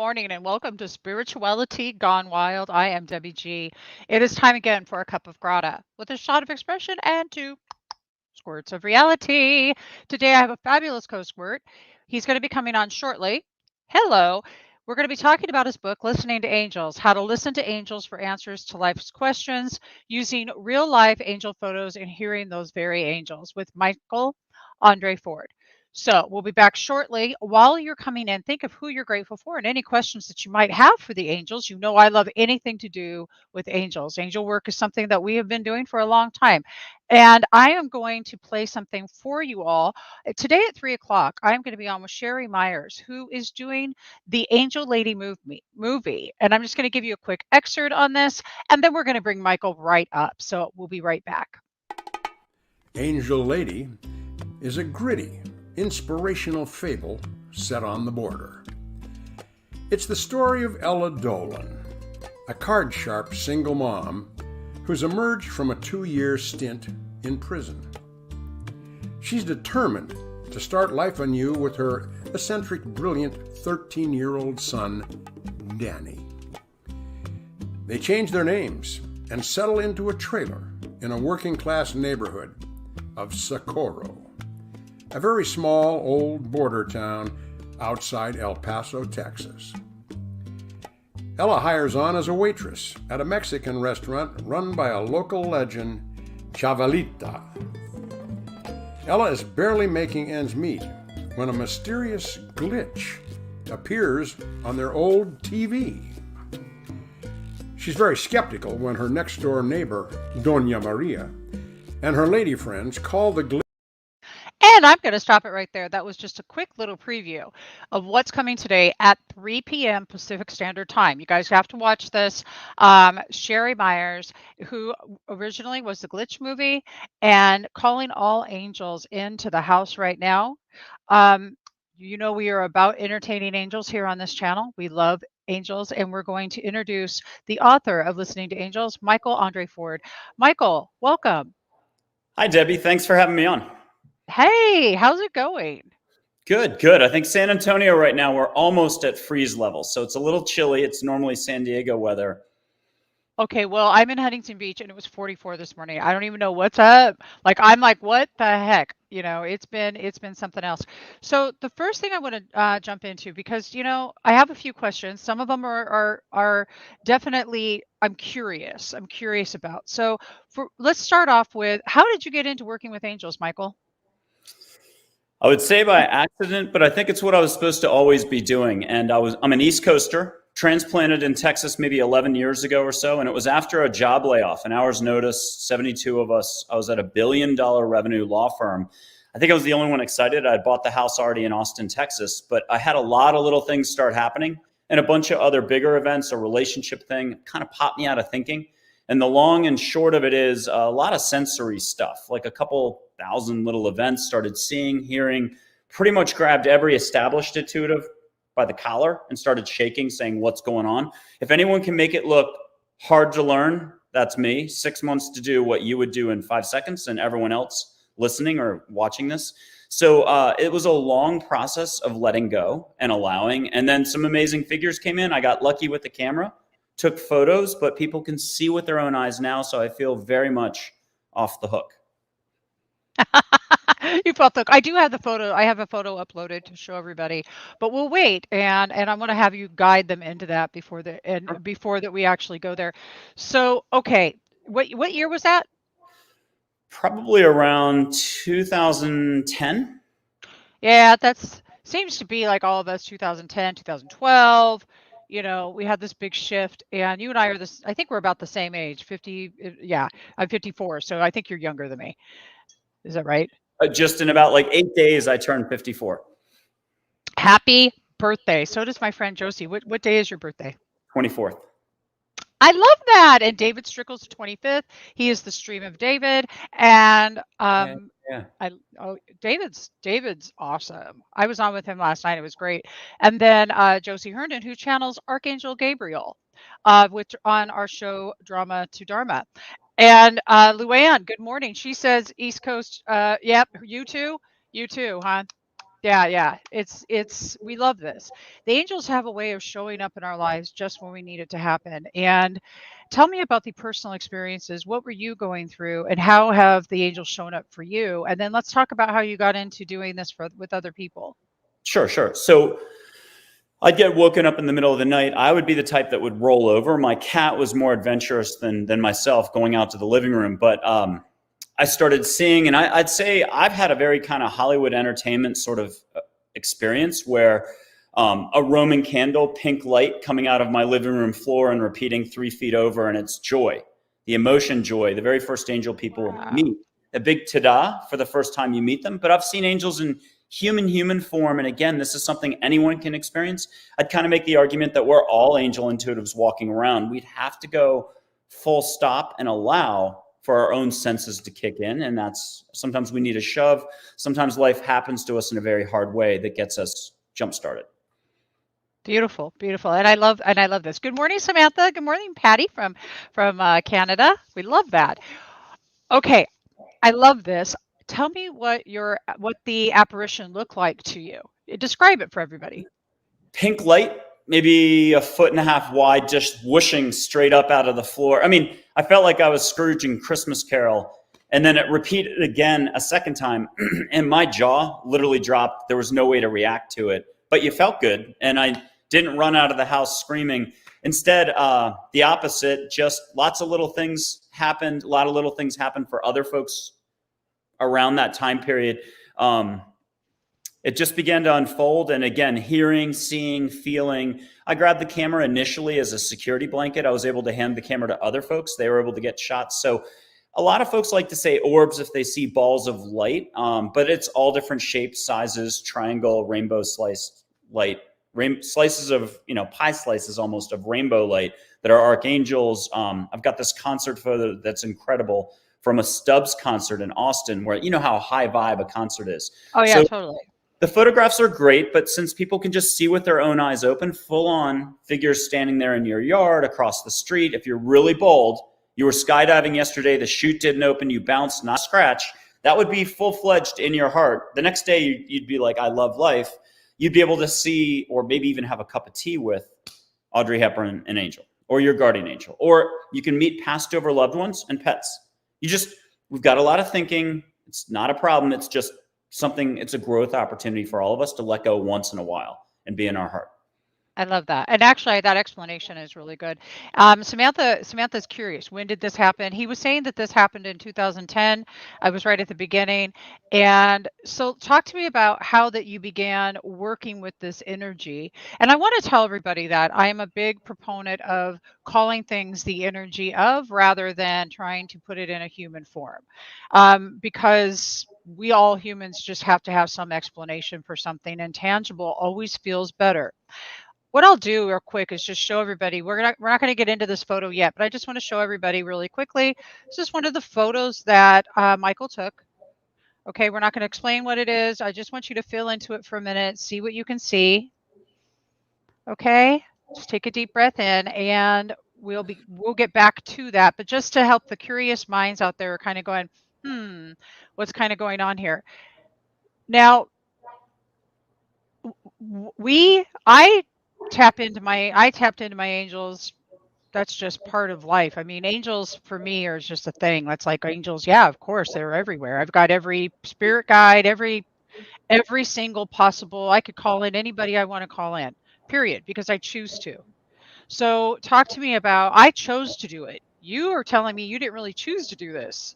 morning, and welcome to Spirituality Gone Wild. I am Debbie G. It is time again for a cup of grata with a shot of expression and two squirts of reality. Today I have a fabulous co-squirt. He's going to be coming on shortly. Hello. We're going to be talking about his book, Listening to Angels, how to listen to angels for answers to life's questions using real life angel photos and hearing those very angels with Michael Andre Ford. So we'll be back shortly. While you're coming in, think of who you're grateful for and any questions that you might have for the angels. You know, I love anything to do with angels. Angel work is something that we have been doing for a long time. And I am going to play something for you all. Today at 3 o'clock, I'm going to be on with Sherry Myers, who is doing the Angel Lady movie. And I'm just going to give you a quick excerpt on this, and then we're going to bring Michael right up. So we'll be right back. Angel Lady is a gritty, inspirational fable set on the border. It's the story of Ella Dolan, a card-sharp single mom who's emerged from a 2-year stint in prison. She's determined to start life anew with her eccentric, brilliant 13-year-old son, Danny. They change their names and settle into a trailer in a working-class neighborhood of Socorro, a very small old border town outside El Paso, Texas. Ella hires on as a waitress at a Mexican restaurant run by a local legend, Chavalita. Ella is barely making ends meet when a mysterious glitch appears on their old TV. She's very skeptical when her next-door neighbor, Doña Maria, and her lady friends call the glitch. And I'm going to stop it right there. That was just a quick little preview of what's coming today at 3 p.m. Pacific Standard Time. You guys have to watch this. Sherry Myers, who originally was the Glitch movie, and calling all angels into the house right now. You know, we are about entertaining angels here on this channel. We love angels, and we're going to introduce the author of Listening to Angels, Michael Andre Ford. Michael, welcome. Hi, Debbie. Thanks for having me on. Hey, how's it going? Good, good. I think San Antonio right now, we're almost at freeze level. So it's a little chilly. It's normally San Diego weather. Okay, well, I'm in Huntington Beach and it was 44 this morning. I don't even know what's up. Like I'm like, what the heck? You know, it's been something else. So the first thing I want to jump into, because you know I have a few questions. Some of them are definitely I'm curious. I'm curious about. So let's start off with, how did you get into working with angels, Michael? I would say by accident, but I think it's what I was supposed to always be doing. And I'm an East Coaster, transplanted in Texas maybe 11 years ago or so. And it was after a job layoff, an hour's notice, 72 of us. I was at $1 billion revenue law firm. I think I was the only one excited. I'd bought the house already in Austin, Texas, but I had a lot of little things start happening and a bunch of other bigger events, a relationship thing kind of popped me out of thinking. And the long and short of it is a lot of sensory stuff, like a couple thousand little events, started seeing, hearing, pretty much grabbed every established intuitive by the collar and started shaking, saying, what's going on? If anyone can make it look hard to learn, that's me. 6 months to do what you would do in 5 seconds and everyone else listening or watching this. So it was a long process of letting go and allowing. And then some amazing figures came in. I got lucky with the camera, took photos, but people can see with their own eyes now. So I feel very much off the hook. You felt the. I do have the photo. I have a photo uploaded to show everybody, but we'll wait, and I'm going to have you guide them into that before that we actually go there. So okay, what year was that? Probably around 2010. Yeah, that's seems to be like all of us. 2010, 2012. You know, we had this big shift, and you and I are this. I think we're about the same age. 50. Yeah, I'm 54, so I think you're younger than me. Is that right? Just in about like 8 days, I turned 54. Happy birthday. So does my friend Josie. What day is your birthday? 24th. I love that. And David Strickle's 25th. He is the stream of David. And Yeah. David's awesome. I was on with him last night. It was great. And then Josie Herndon, who channels Archangel Gabriel, which on our show Drama to Dharma. And Luann, good morning. She says East Coast. Yep, you too, huh? Yeah, yeah. It's we love this. The angels have a way of showing up in our lives just when we need it to happen. And tell me about the personal experiences. What were you going through and how have the angels shown up for you? And then let's talk about how you got into doing this for with other people. Sure, sure. So I'd get woken up in the middle of the night. I would be the type that would roll over. My cat was more adventurous than myself, going out to the living room. But I started seeing, and I'd say I've had a very kind of Hollywood entertainment sort of experience where a Roman candle, pink light coming out of my living room floor and repeating 3 feet over, and it's joy, the emotion joy, the very first angel people Wow. meet. A big ta-da for the first time you meet them. But I've seen angels in human form. And again, this is something anyone can experience. I'd kind of make the argument that we're all angel intuitives walking around. We'd have to go full stop and allow for our own senses to kick in. And that's sometimes we need a shove. Sometimes life happens to us in a very hard way that gets us jump started. Beautiful, beautiful. And I love this. Good morning, Samantha. Good morning, Patty from Canada. We love that. Okay, I love this. Tell me what the apparition looked like to you. Describe it for everybody. Pink light, maybe 1.5 feet wide, just whooshing straight up out of the floor. I mean, I felt like I was Scrooge in Christmas Carol. And then it repeated again a second time, and my jaw literally dropped. There was no way to react to it, but you felt good. And I didn't run out of the house screaming. Instead, the opposite, just lots of little things happened. A lot of little things happened for other folks around that time period. It just began to unfold. And again, hearing, seeing, feeling. I grabbed the camera initially as a security blanket. I was able to hand the camera to other folks. They were able to get shots. So a lot of folks like to say orbs if they see balls of light, but it's all different shapes, sizes, triangle, rainbow sliced light, slices of, pie slices almost of rainbow light that are archangels. I've got this concert photo that's incredible from a Stubbs concert in Austin, where you know how high vibe a concert is. Oh yeah, So totally. the photographs are great, but since people can just see with their own eyes open, full on figures standing there in your yard, across the street, if you're really bold, you were skydiving yesterday, the chute didn't open, you bounced, not scratch, that would be full-fledged in your heart. The next day, you'd be like, I love life. You'd be able to see, or maybe even have a cup of tea with Audrey Hepburn, an angel, or your guardian angel. Or you can meet passed over loved ones and pets. We've got a lot of thinking. It's not a problem. It's just something, it's a growth opportunity for all of us to let go once in a while and be in our heart. I love that. And actually, that explanation is really good. Samantha's curious. When did this happen? He was saying that this happened in 2010. I was right at the beginning. And so talk to me about how that you began working with this energy. And I want to tell everybody that I am a big proponent of calling things the energy of rather than trying to put it in a human form. Because we all humans just have to have some explanation for something, and tangible always feels better. What I'll do real quick is just show everybody. We're not going to get into this photo yet, but I just want to show everybody really quickly. This is one of the photos that Michael took. Okay, we're not going to explain what it is. I just want you to feel into it for a minute, see what you can see. Okay, just take a deep breath in, and we'll get back to that. But just to help the curious minds out there, kind of going, what's kind of going on here? Now, I tapped into my angels. That's just part of life. I mean, angels for me are just a thing. That's like angels. Yeah, of course, they're everywhere. I've got every spirit guide, every single possible. I could call in anybody I want to call in. Period, because I choose to. So, talk to me about. I chose to do it. You are telling me you didn't really choose to do this.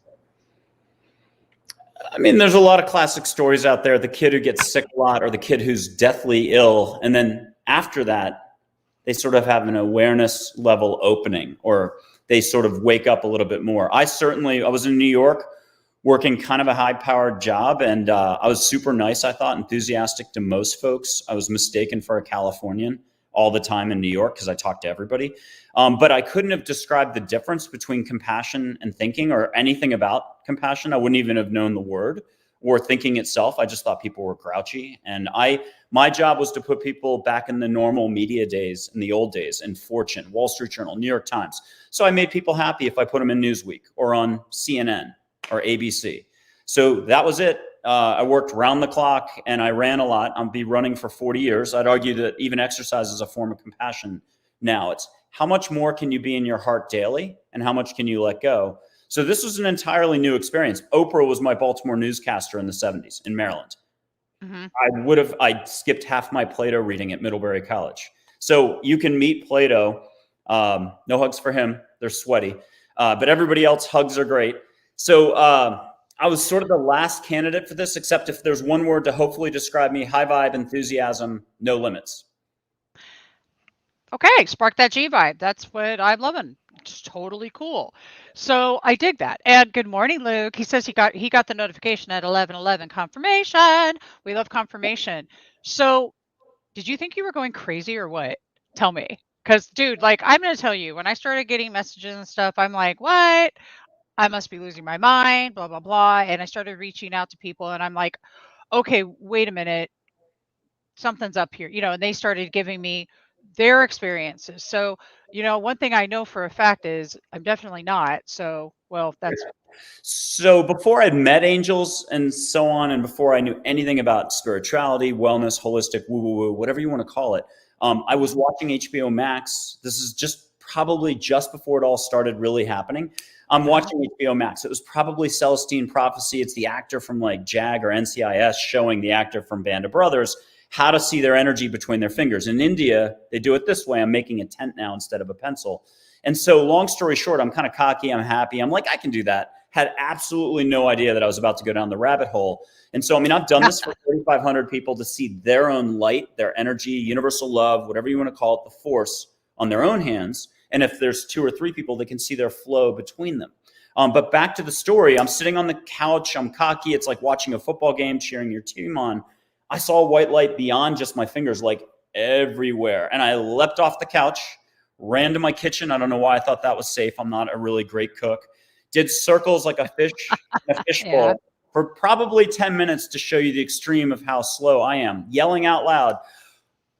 I mean, there's a lot of classic stories out there. The kid who gets sick a lot, or the kid who's deathly ill. And then after that, they sort of have an awareness level opening, or they sort of wake up a little bit more. I was in New York working kind of a high powered job, and I was super nice, I thought, enthusiastic to most folks. I was mistaken for a Californian all the time in New York because I talked to everybody. But I couldn't have described the difference between compassion and thinking, or anything about compassion. I wouldn't even have known the word, or thinking itself. I just thought people were grouchy. And my job was to put people back in the normal media days, in the old days, in Fortune, Wall Street Journal, New York Times. So I made people happy if I put them in Newsweek or on CNN or ABC. So that was it. I worked round the clock and I ran a lot. I'll be running for 40 years. I'd argue that even exercise is a form of compassion now. It's how much more can you be in your heart daily and how much can you let go? So this was an entirely new experience. Oprah was my Baltimore newscaster in the 70s in Maryland. Mm-hmm. I skipped half my Plato reading at Middlebury College. So you can meet Plato. No hugs for him. They're sweaty. But everybody else, hugs are great. So I was sort of the last candidate for this, except if there's one word to hopefully describe me: high vibe, enthusiasm, no limits. Okay, spark that G vibe. That's what I'm loving. It's totally cool. So I dig that. And good morning, Luke. He says he got the notification at 11:11 confirmation. We love confirmation. So did you think you were going crazy or what? Tell me. Because, dude, like, I'm going to tell you, when I started getting messages and stuff, I'm like, what? I must be losing my mind, blah, blah, blah. And I started reaching out to people and I'm like, okay, wait a minute. Something's up here, and they started giving me their experiences. So, one thing I know for a fact is I'm definitely not. So, well, that's So before I'd met angels and so on, and before I knew anything about spirituality, wellness, holistic, woo woo woo, whatever you want to call it, I was watching HBO Max. This is probably just before it all started really happening. I'm watching HBO Max. It was probably Celestine Prophecy. It's the actor from like JAG or NCIS showing the actor from Band of Brothers how to see their energy between their fingers. In India, they do it this way. I'm making a tent now instead of a pencil. And so long story short, I'm kind of cocky. I'm happy. I'm like, I can do that. Had absolutely no idea that I was about to go down the rabbit hole. And so, I mean, I've done this for 3,500 people to see their own light, their energy, universal love, whatever you want to call it, the force on their own hands. And if there's 2 or 3 people, they can see their flow between them. But back to the story, I'm sitting on the couch. I'm cocky. It's like watching a football game, cheering your team on. I saw white light beyond just my fingers, like everywhere. And I leapt off the couch, ran to my kitchen. I don't know why I thought that was safe. I'm not a really great cook. Did circles like a fish in a fishbowl for probably 10 minutes to show you the extreme of how slow I am, yelling out loud,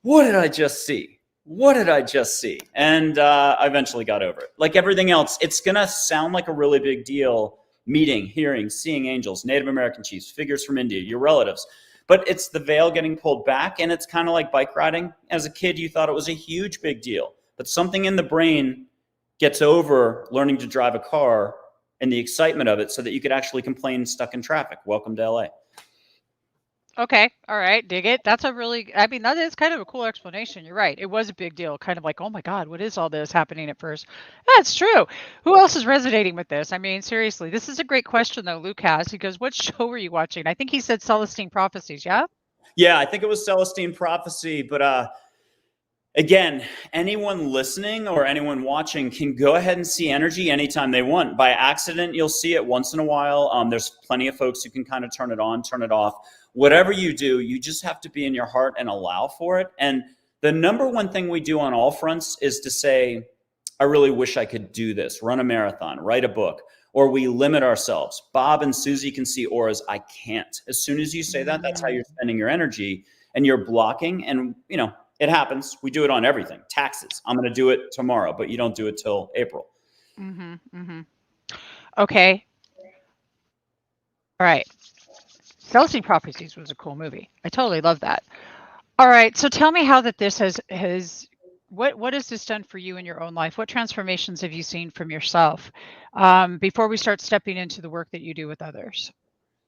what did I just see? What did I just see? And I eventually got over it. Like everything else, it's going to sound like a really big deal, meeting, hearing, seeing angels, Native American chiefs, figures from India, your relatives. But it's the veil getting pulled back, and it's kind of like bike riding. As a kid, you thought it was a huge, big deal. But something in the brain gets over learning to drive a car and the excitement of it so that you could actually complain stuck in traffic. Welcome to LA. okay. All right. Dig it. That is kind of a cool explanation. You're right. It was a big deal. Kind of like, oh my God, what is all this happening at first? That's true. Who else is resonating with this? I mean, seriously, this is a great question though, Luke has. He goes, what show were you watching? I think he said Celestine Prophecies. Yeah. Yeah, I think it was Celestine Prophecy, but again, anyone listening or anyone watching can go ahead and see energy anytime they want. By accident, you'll see it once in a while. There's plenty of folks who can kind of turn it on, turn it off. Whatever you do, you just have to be in your heart and allow for it. And the number one thing we do on all fronts is to say, I really wish I could do this, run a marathon, write a book, or we limit ourselves. Bob and Susie can see auras. I can't. As soon as you say that, that's how you're spending your energy and you're blocking. And, it happens. We do it on everything. Taxes. I'm going to do it tomorrow, but you don't do it till April. Okay. All right. Celestine Prophecies was a cool movie. I totally love that. All right. So tell me how that this has what has this done for you in your own life? What transformations have you seen from yourself before we start stepping into the work that you do with others?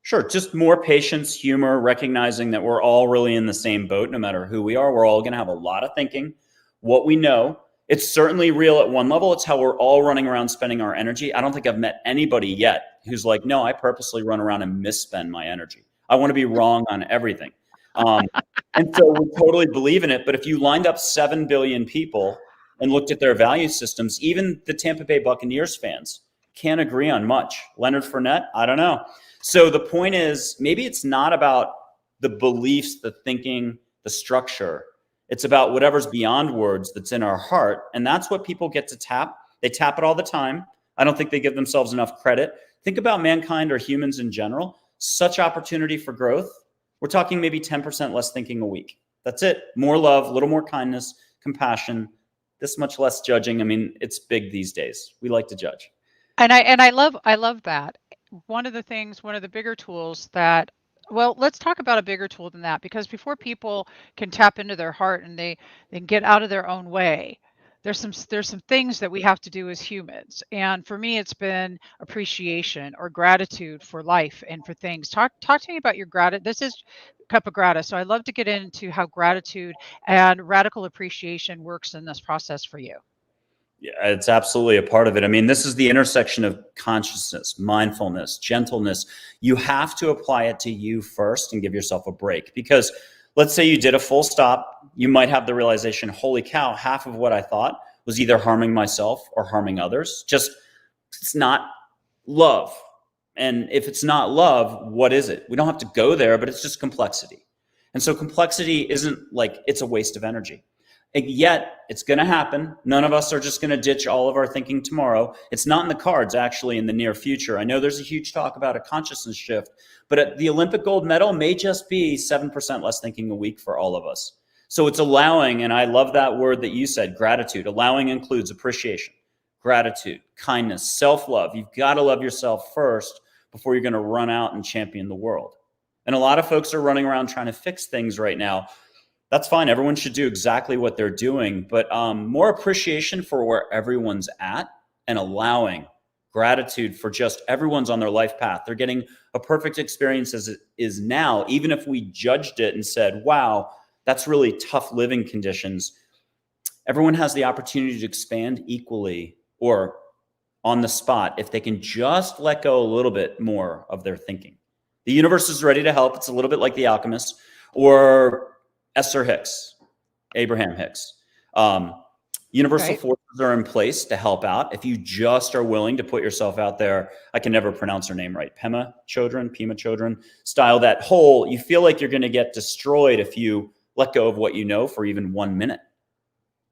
Sure. Just more patience, humor, recognizing that we're all really in the same boat, no matter who we are. We're all going to have a lot of thinking. What we know, it's certainly real at one level. It's how we're all running around spending our energy. I don't think I've met anybody yet who's like, no, I purposely run around and misspend my energy. I want to be wrong on everything. And so we totally believe in it. But if you lined up 7 billion people and looked at their value systems, even the Tampa Bay Buccaneers fans can't agree on much. Leonard Fournette, I don't know. So the point is, maybe it's not about the beliefs, the thinking, the structure. It's about whatever's beyond words that's in our heart. And that's what people get to tap. They tap it all the time. I don't think they give themselves enough credit. Think about mankind or humans in general. Such opportunity for growth. We're talking maybe 10% less thinking a week. That's it. More love, a little more kindness, compassion, this much less judging. I mean, it's big these days. We like to judge. And I love that. One of the bigger tools that Well, let's talk about a bigger tool than that, because before people can tap into their heart and they get out of their own way, there's some things that we have to do as humans. And for me, it's been appreciation or gratitude for life and for things. Talk to me about your gratitude. This is cup of grata, so I'd love to get into how gratitude and radical appreciation works in this process for you. Yeah, it's absolutely a part of it. I mean, this is the intersection of consciousness, mindfulness, gentleness. You have to apply it to you first and give yourself a break. Because let's say you did a full stop, you might have the realization, holy cow, half of what I thought was either harming myself or harming others. Just, it's not love. And if it's not love, what is it? We don't have to go there, but it's just complexity. And so complexity isn't like it's a waste of energy. And yet it's going to happen. None of us are just going to ditch all of our thinking tomorrow. It's not in the cards, actually, in the near future. I know there's a huge talk about a consciousness shift, but the Olympic gold medal may just be 7% less thinking a week for all of us. So it's allowing, and I love that word that you said, gratitude. Allowing includes appreciation, gratitude, kindness, self-love. You've got to love yourself first before you're going to run out and champion the world. And a lot of folks are running around trying to fix things right now. That's fine. Everyone should do exactly what they're doing, but more appreciation for where everyone's at and allowing gratitude for just everyone's on their life path. They're getting a perfect experience as it is now, even if we judged it and said, wow, that's really tough living conditions. Everyone has the opportunity to expand equally or on the spot if they can just let go a little bit more of their thinking. The universe is ready to help. It's a little bit like The Alchemist or Esther Hicks, Abraham Hicks. Universal Right. forces are in place to help out. If you just are willing to put yourself out there, I can never pronounce her name right. Pema Chodron style, that whole, you feel like you're going to get destroyed if you let go of what you know for even 1 minute.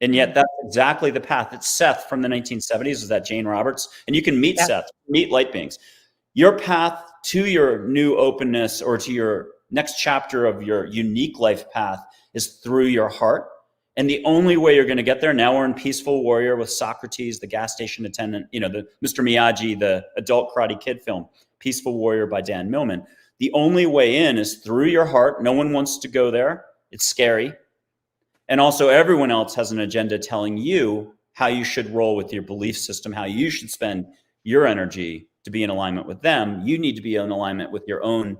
And yet that's exactly the path. It's Seth from the 1970s, is that Jane Roberts? And you can meet Yeah. Seth, meet light beings. Your path to your new openness or to your next chapter of your unique life path is through your heart. And the only way you're going to get there, now we're in Peaceful Warrior with Socrates, the gas station attendant, the Mr. Miyagi, the adult Karate Kid film, Peaceful Warrior by Dan Millman. The only way in is through your heart. No one wants to go there. It's scary. And also everyone else has an agenda telling you how you should roll with your belief system, how you should spend your energy to be in alignment with them. You need to be in alignment with your own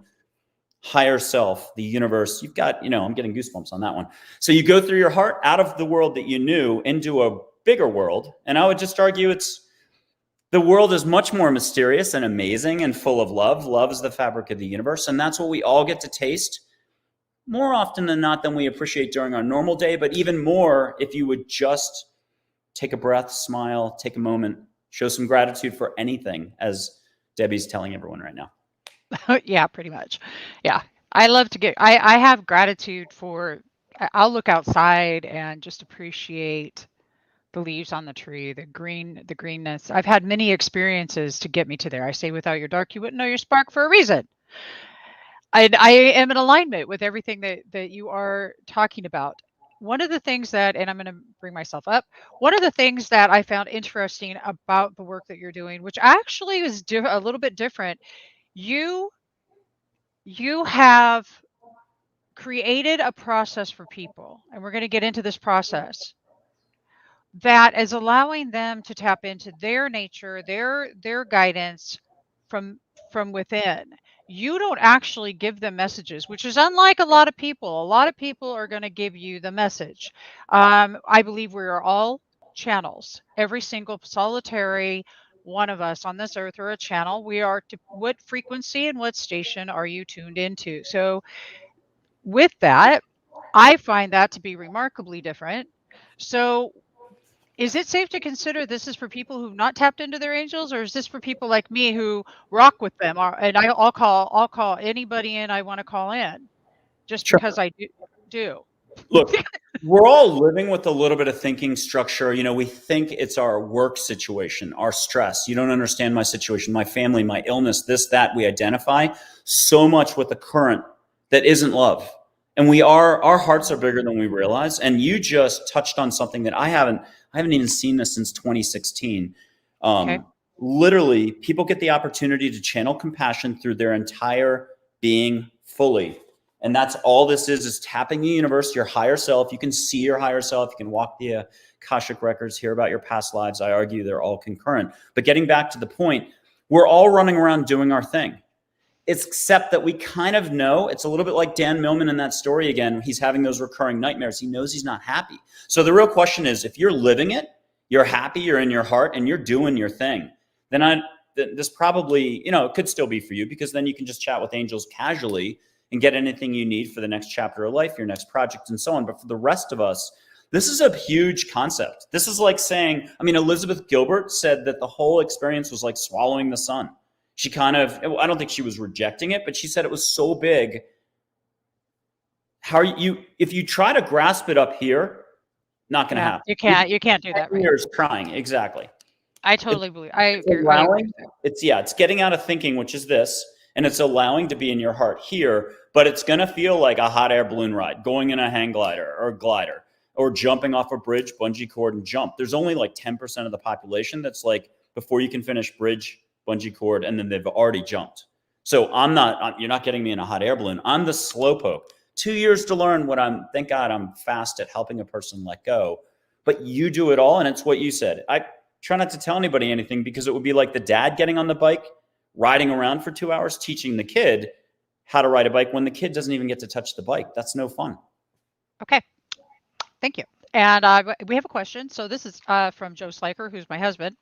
higher self, the universe. You've got, I'm getting goosebumps on that one. So you go through your heart out of the world that you knew into a bigger world. And I would just argue the world is much more mysterious and amazing and full of love. Love is the fabric of the universe. And that's what we all get to taste more often than not than we appreciate during our normal day, but even more if you would just take a breath, smile, take a moment, show some gratitude for anything, as Debbie's telling everyone right now. Yeah, pretty much. Yeah. I have gratitude for, I'll look outside and just appreciate the leaves on the tree, the greenness. I've had many experiences to get me to there. I say without your dark, you wouldn't know your spark for a reason. I am in alignment with everything that you are talking about. One of the things that, and I'm going to bring myself up, one of the things that I found interesting about the work that you're doing, which actually is a little bit different, you you have created a process for people, and we're going to get into this process that is allowing them to tap into their nature, their guidance from from within. You don't actually give them messages, which is unlike a lot of people. A lot of people are going to give you the message. I believe we are all channels. Every single solitary one of us on this earth are a channel. We are to what frequency and what station are you tuned into? So with that, I find that to be remarkably different. So is it safe to consider this is for people who've not tapped into their angels, or is this for people like me who rock with them? And I'll call anybody in I want to call in, just Sure. because I do. Look, we're all living with a little bit of thinking structure. We think it's our work situation, our stress. You don't understand my situation, my family, my illness, this, that. We identify so much with the current that isn't love. And our hearts are bigger than we realize. And you just touched on something that I haven't even seen this since 2016. Okay. Literally, people get the opportunity to channel compassion through their entire being fully. And that's all this is tapping the universe, your higher self. You can see your higher self. You can walk the Akashic records, hear about your past lives. I argue they're all concurrent. But getting back to the point, we're all running around doing our thing. Except that we kind of know, it's a little bit like Dan Millman in that story again. He's having those recurring nightmares. He knows he's not happy. So the real question is, if you're living it, you're happy, you're in your heart, and you're doing your thing, then this probably, it could still be for you, because then you can just chat with angels casually and get anything you need for the next chapter of life, your next project, and so on. But for the rest of us, this is a huge concept. This is like saying, Elizabeth Gilbert said that the whole experience was like swallowing the sun. She I don't think she was rejecting it, but she said it was so big. If you try to grasp it up here, not going to happen. You can't do that. Right? Years trying, exactly. I totally believe. I agree. It's getting out of thinking, which is this, and it's allowing to be in your heart here, but it's going to feel like a hot air balloon ride, going in a hang glider or glider, or jumping off a bridge, bungee cord, and jump. There's only like 10% of the population that's like, before you can finish bridge, bungee cord, and then they've already jumped. So you're not getting me in a hot air balloon. I'm the slowpoke. 2 years to learn thank God I'm fast at helping a person let go. But you do it all, and it's what you said. I try not to tell anybody anything, because it would be like the dad getting on the bike, riding around for 2 hours, teaching the kid how to ride a bike when the kid doesn't even get to touch the bike. That's no fun. Okay. Thank you. And we have a question. So this is from Joe Sliker, who's my husband.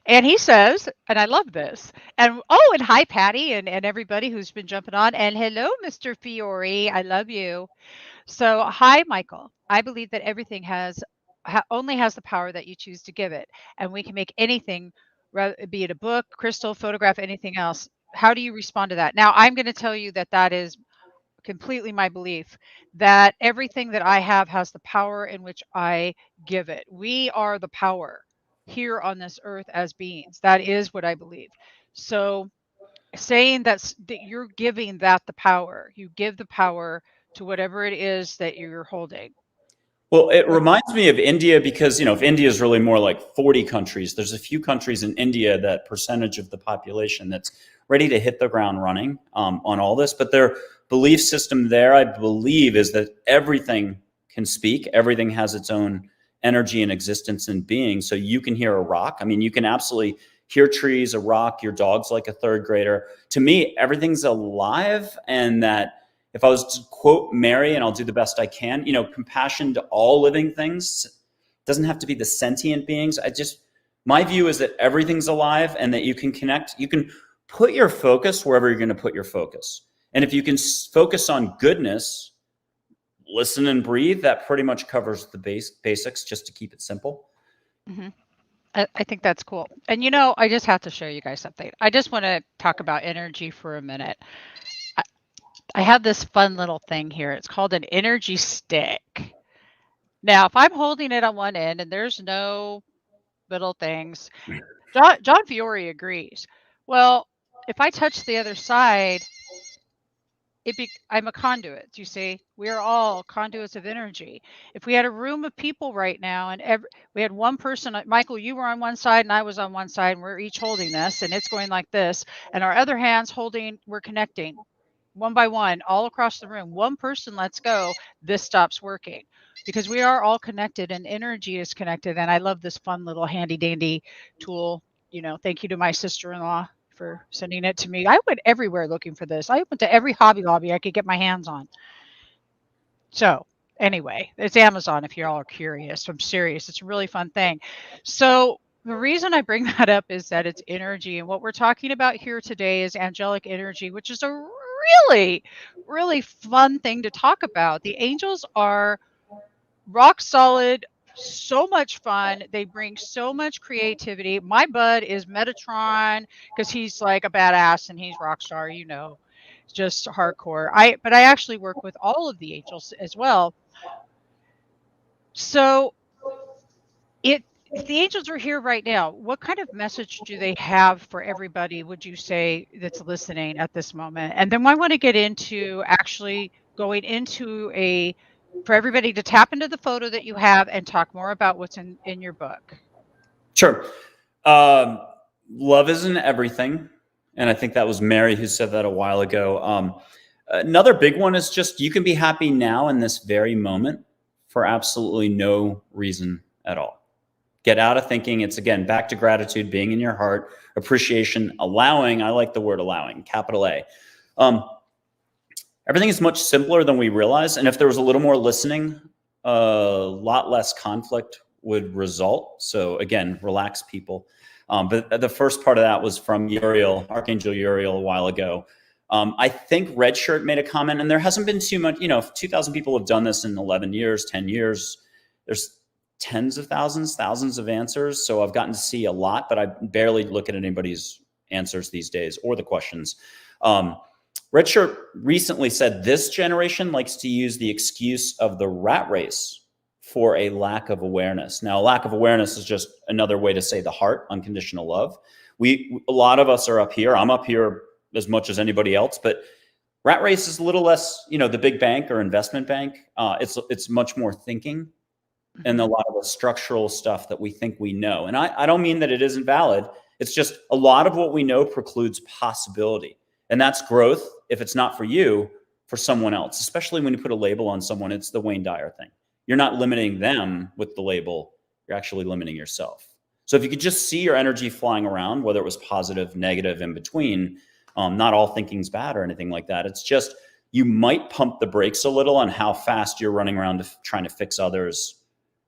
And he says, and I love this, and hi, Patty, and everybody who's been jumping on, and hello, Mr. Fiore, I love you. So, hi, Michael. I believe that everything only has the power that you choose to give it, and we can make anything, be it a book, crystal, photograph, anything else. How do you respond to that? Now, I'm going to tell you that is completely my belief, that everything that I have has the power in which I give it. We are the power here on this earth as beings. That is what I believe. So saying that you're giving that the power, you give the power to whatever it is that you're holding. Well, it reminds me of India, because, if India is really more like 40 countries, there's a few countries in India, that percentage of the population that's ready to hit the ground running on all this. But their belief system there, I believe, is that everything can speak. Everything has its own energy and existence and being. So you can hear a rock. You can absolutely hear trees, a rock, your dog's like a third grader. To me, everything's alive. And that, if I was to quote Mary, and I'll do the best I can, compassion to all living things, doesn't have to be the sentient beings. My view is that everything's alive, and that you can connect. You can put your focus wherever you're going to put your focus. And if you can focus on goodness, listen and breathe, that pretty much covers the basics, just to keep it simple. Mm-hmm. I think that's cool. And I just have to show you guys something. I just want to talk about energy for a minute. I have this fun little thing here. It's called an energy stick. Now, if I'm holding it on one end and there's no little things, John Fiore agrees. Well, if I touch the other side, I'm a conduit. You see, we are all conduits of energy. If we had a room of people right now, and we had one person, Michael, you were on one side and I was on one side, and we're each holding this, and it's going like this, and our other hands we're connecting one by one all across the room. One person lets go, this stops working, because we are all connected and energy is connected. And I love this fun little handy dandy tool. Thank you to my sister-in-law for sending it to me. I went everywhere looking for this. I went to every Hobby Lobby I could get my hands on. So anyway, it's Amazon if you're all curious. I'm serious. It's a really fun thing. So the reason I bring that up is that it's energy. And what we're talking about here today is angelic energy, which is a really, really fun thing to talk about. The angels are rock solid, so much fun. They bring so much creativity. My bud is Metatron, because he's like a badass and he's rock star, just hardcore. But I actually work with all of the angels as well. So if the angels are here right now, what kind of message do they have for everybody, would you say, that's listening at this moment? And then I want to get into actually going into for everybody to tap into the photo that you have and talk more about what's in your book. Sure. Love isn't everything. And I think that was Mary who said that a while ago. Another big one is just you can be happy now in this very moment for absolutely no reason at all. Get out of thinking. It's, again, back to gratitude, being in your heart, appreciation, allowing. I like the word allowing, capital A. Everything is much simpler than we realize. And if there was a little more listening, a lot less conflict would result. So again, relax people. But the first part of that was from Uriel, Archangel Uriel, a while ago. I think Red Shirt made a comment, and there hasn't been too much, 2,000 people have done this in 11 years, 10 years. There's tens of thousands of answers. So I've gotten to see a lot, but I barely look at anybody's answers these days or the questions. Red Shirt recently said this generation likes to use the excuse of the rat race for a lack of awareness. Now, a lack of awareness is just another way to say the heart, unconditional love. A lot of us are up here. I'm up here as much as anybody else, but rat race is a little less, the big bank or investment bank. It's much more thinking and a lot of the structural stuff that we think we know. And I don't mean that it isn't valid. It's just a lot of what we know precludes possibility. And that's growth, if it's not for you, for someone else, especially when you put a label on someone. It's the Wayne Dyer thing. You're not limiting them with the label. You're actually limiting yourself. So if you could just see your energy flying around, whether it was positive, negative, in between, not all thinking's bad or anything like that. It's just you might pump the brakes a little on how fast you're running around trying to fix others,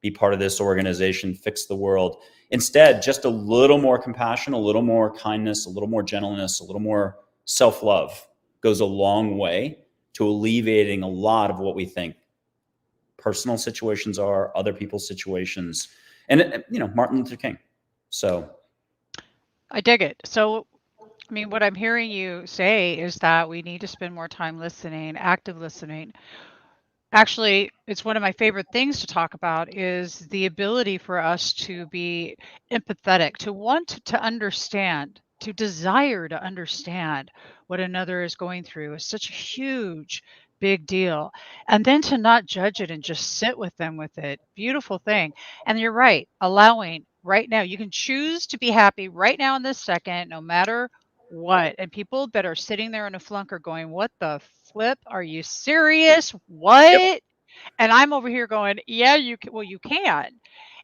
be part of this organization, fix the world. Instead, just a little more compassion, a little more kindness, a little more gentleness, a little more self-love goes a long way to alleviating a lot of what we think personal situations are, other people's situations, and Martin Luther King. So I dig it. So, I mean, what I'm hearing you say is that we need to spend more time listening, active listening. Actually, it's one of my favorite things to talk about is the ability for us to be empathetic, to want to understand, to desire to understand what another is going through is such a huge, big deal. And then to not judge it and just sit with them with it. Beautiful thing. And you're right, allowing right now. You can choose to be happy right now in this second, no matter what. And people that are sitting there in a flunk are going, what the flip? Are you serious? yep. What? And I'm over here going, yeah, you can. Well, you can.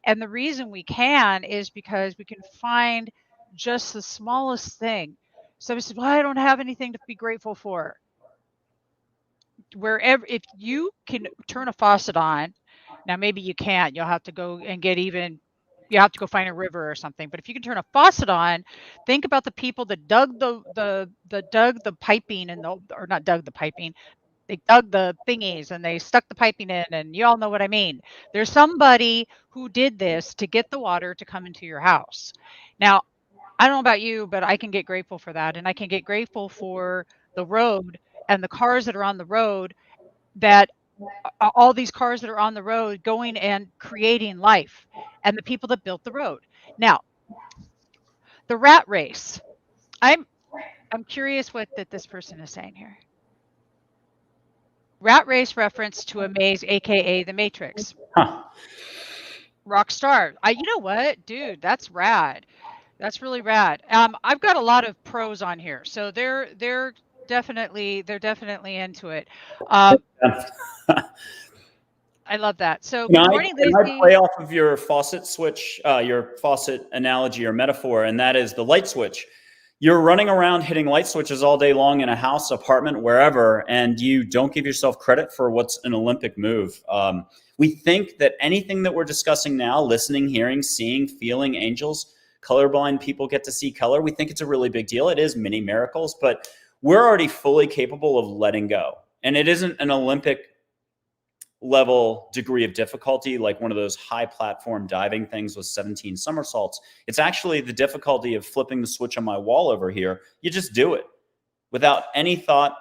And the reason we can is because we can find just the smallest thing. Somebody says, well, I don't have anything to be grateful for. Wherever, if you can turn a faucet on, now maybe you can't, you'll have to go and you have to go find a river or something. But if you can turn a faucet on, think about the people that dug the piping or not dug the piping, they dug the thingies and they stuck the piping in, and you all know what I mean. There's somebody who did this to get the water to come into your house. Now, I don't know about you, but I can get grateful for that. And I can get grateful for the road and the cars that are on the road, that all these cars that are on the road going and creating life, and the people that built the road. Now, the rat race. I'm curious what that this person is saying here. Rat race reference to a maze, aka the Matrix. Huh. Rockstar. You know what, dude? That's rad. That's really rad. I've got a lot of pros on here, so they're definitely into it. I love that. So good morning, Can I Lizzie. play off of your faucet switch, your faucet analogy or metaphor, and that is the light switch. You're running around hitting light switches all day long in a house, apartment, wherever, and you don't give yourself credit for what's an Olympic move. We think that anything that we're discussing now, listening, hearing, seeing, feeling, angels, colorblind people get to see color, we think it's a really big deal. It is mini miracles, but we're already fully capable of letting go. And it isn't an Olympic level degree of difficulty, like one of those high platform diving things with 17 somersaults. It's actually the difficulty of flipping the switch on my wall over here. You just do it without any thought.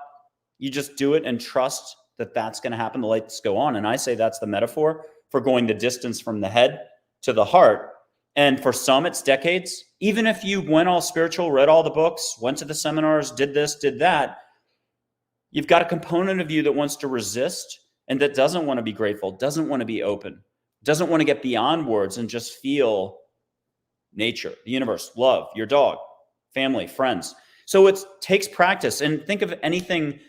You just do it and trust that that's going to happen. The lights go on. And I say that's the metaphor for going the distance from the head to the heart. And for some, it's decades. Even if you went all spiritual, read all the books, went to the seminars, did this, did that, you've got a component of you that wants to resist and that doesn't want to be grateful, doesn't want to be open, doesn't want to get beyond words and just feel nature, the universe, love, your dog, family, friends. So it takes practice. And think of anything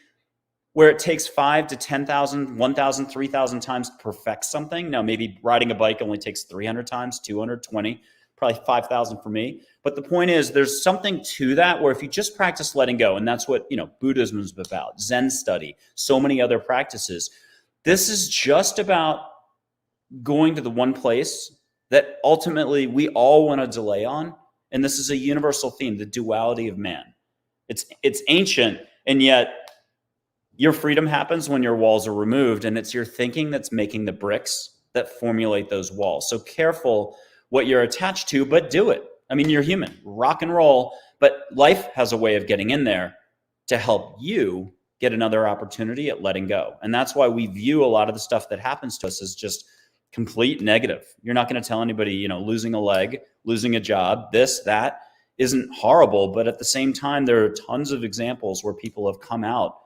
where it takes 5 to 10,000, 1,000, 3,000 times to perfect something. Now, maybe riding a bike only takes 300 times, 220, probably 5,000 for me. But the point is, there's something to that where if you just practice letting go, and that's what, Buddhism is about, Zen study, so many other practices. This is just about going to the one place that ultimately we all want to delay on. And this is a universal theme, the duality of man. It's ancient, and yet your freedom happens when your walls are removed, and it's your thinking that's making the bricks that formulate those walls. So careful what you're attached to, but do it. I mean, you're human, rock and roll, but life has a way of getting in there to help you get another opportunity at letting go. And that's why we view a lot of the stuff that happens to us as just complete negative. You're not going to tell anybody, losing a leg, losing a job, this, that isn't horrible. But at the same time, there are tons of examples where people have come out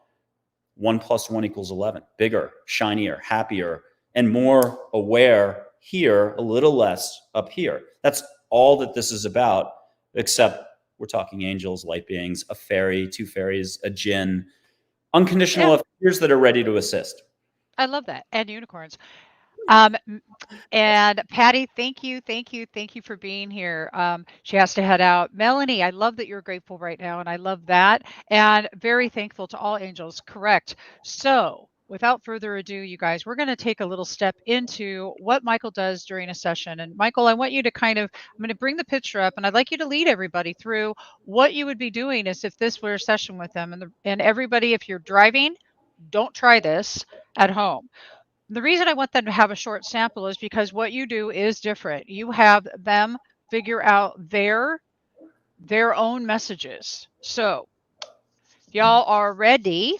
1 + 1 = 11, bigger, shinier, happier, and more aware here, a little less up here. That's all that this is about, except we're talking angels, light beings, a fairy, 2 fairies, a djinn, unconditional love figures that are ready to assist. I love that. And unicorns. And Patty, thank you for being here. She has to head out. Melanie, I love that you're grateful right now, and I love that. And very thankful to all angels. Correct. So without further ado, you guys, we're going to take a little step into what Michael does during a session. And Michael, I want you to I'm going to bring the picture up, and I'd like you to lead everybody through what you would be doing as if this were a session with them. And everybody, if you're driving, don't try this at home. The reason I want them to have a short sample is because what you do is different. You have them figure out their own messages. So, y'all are ready.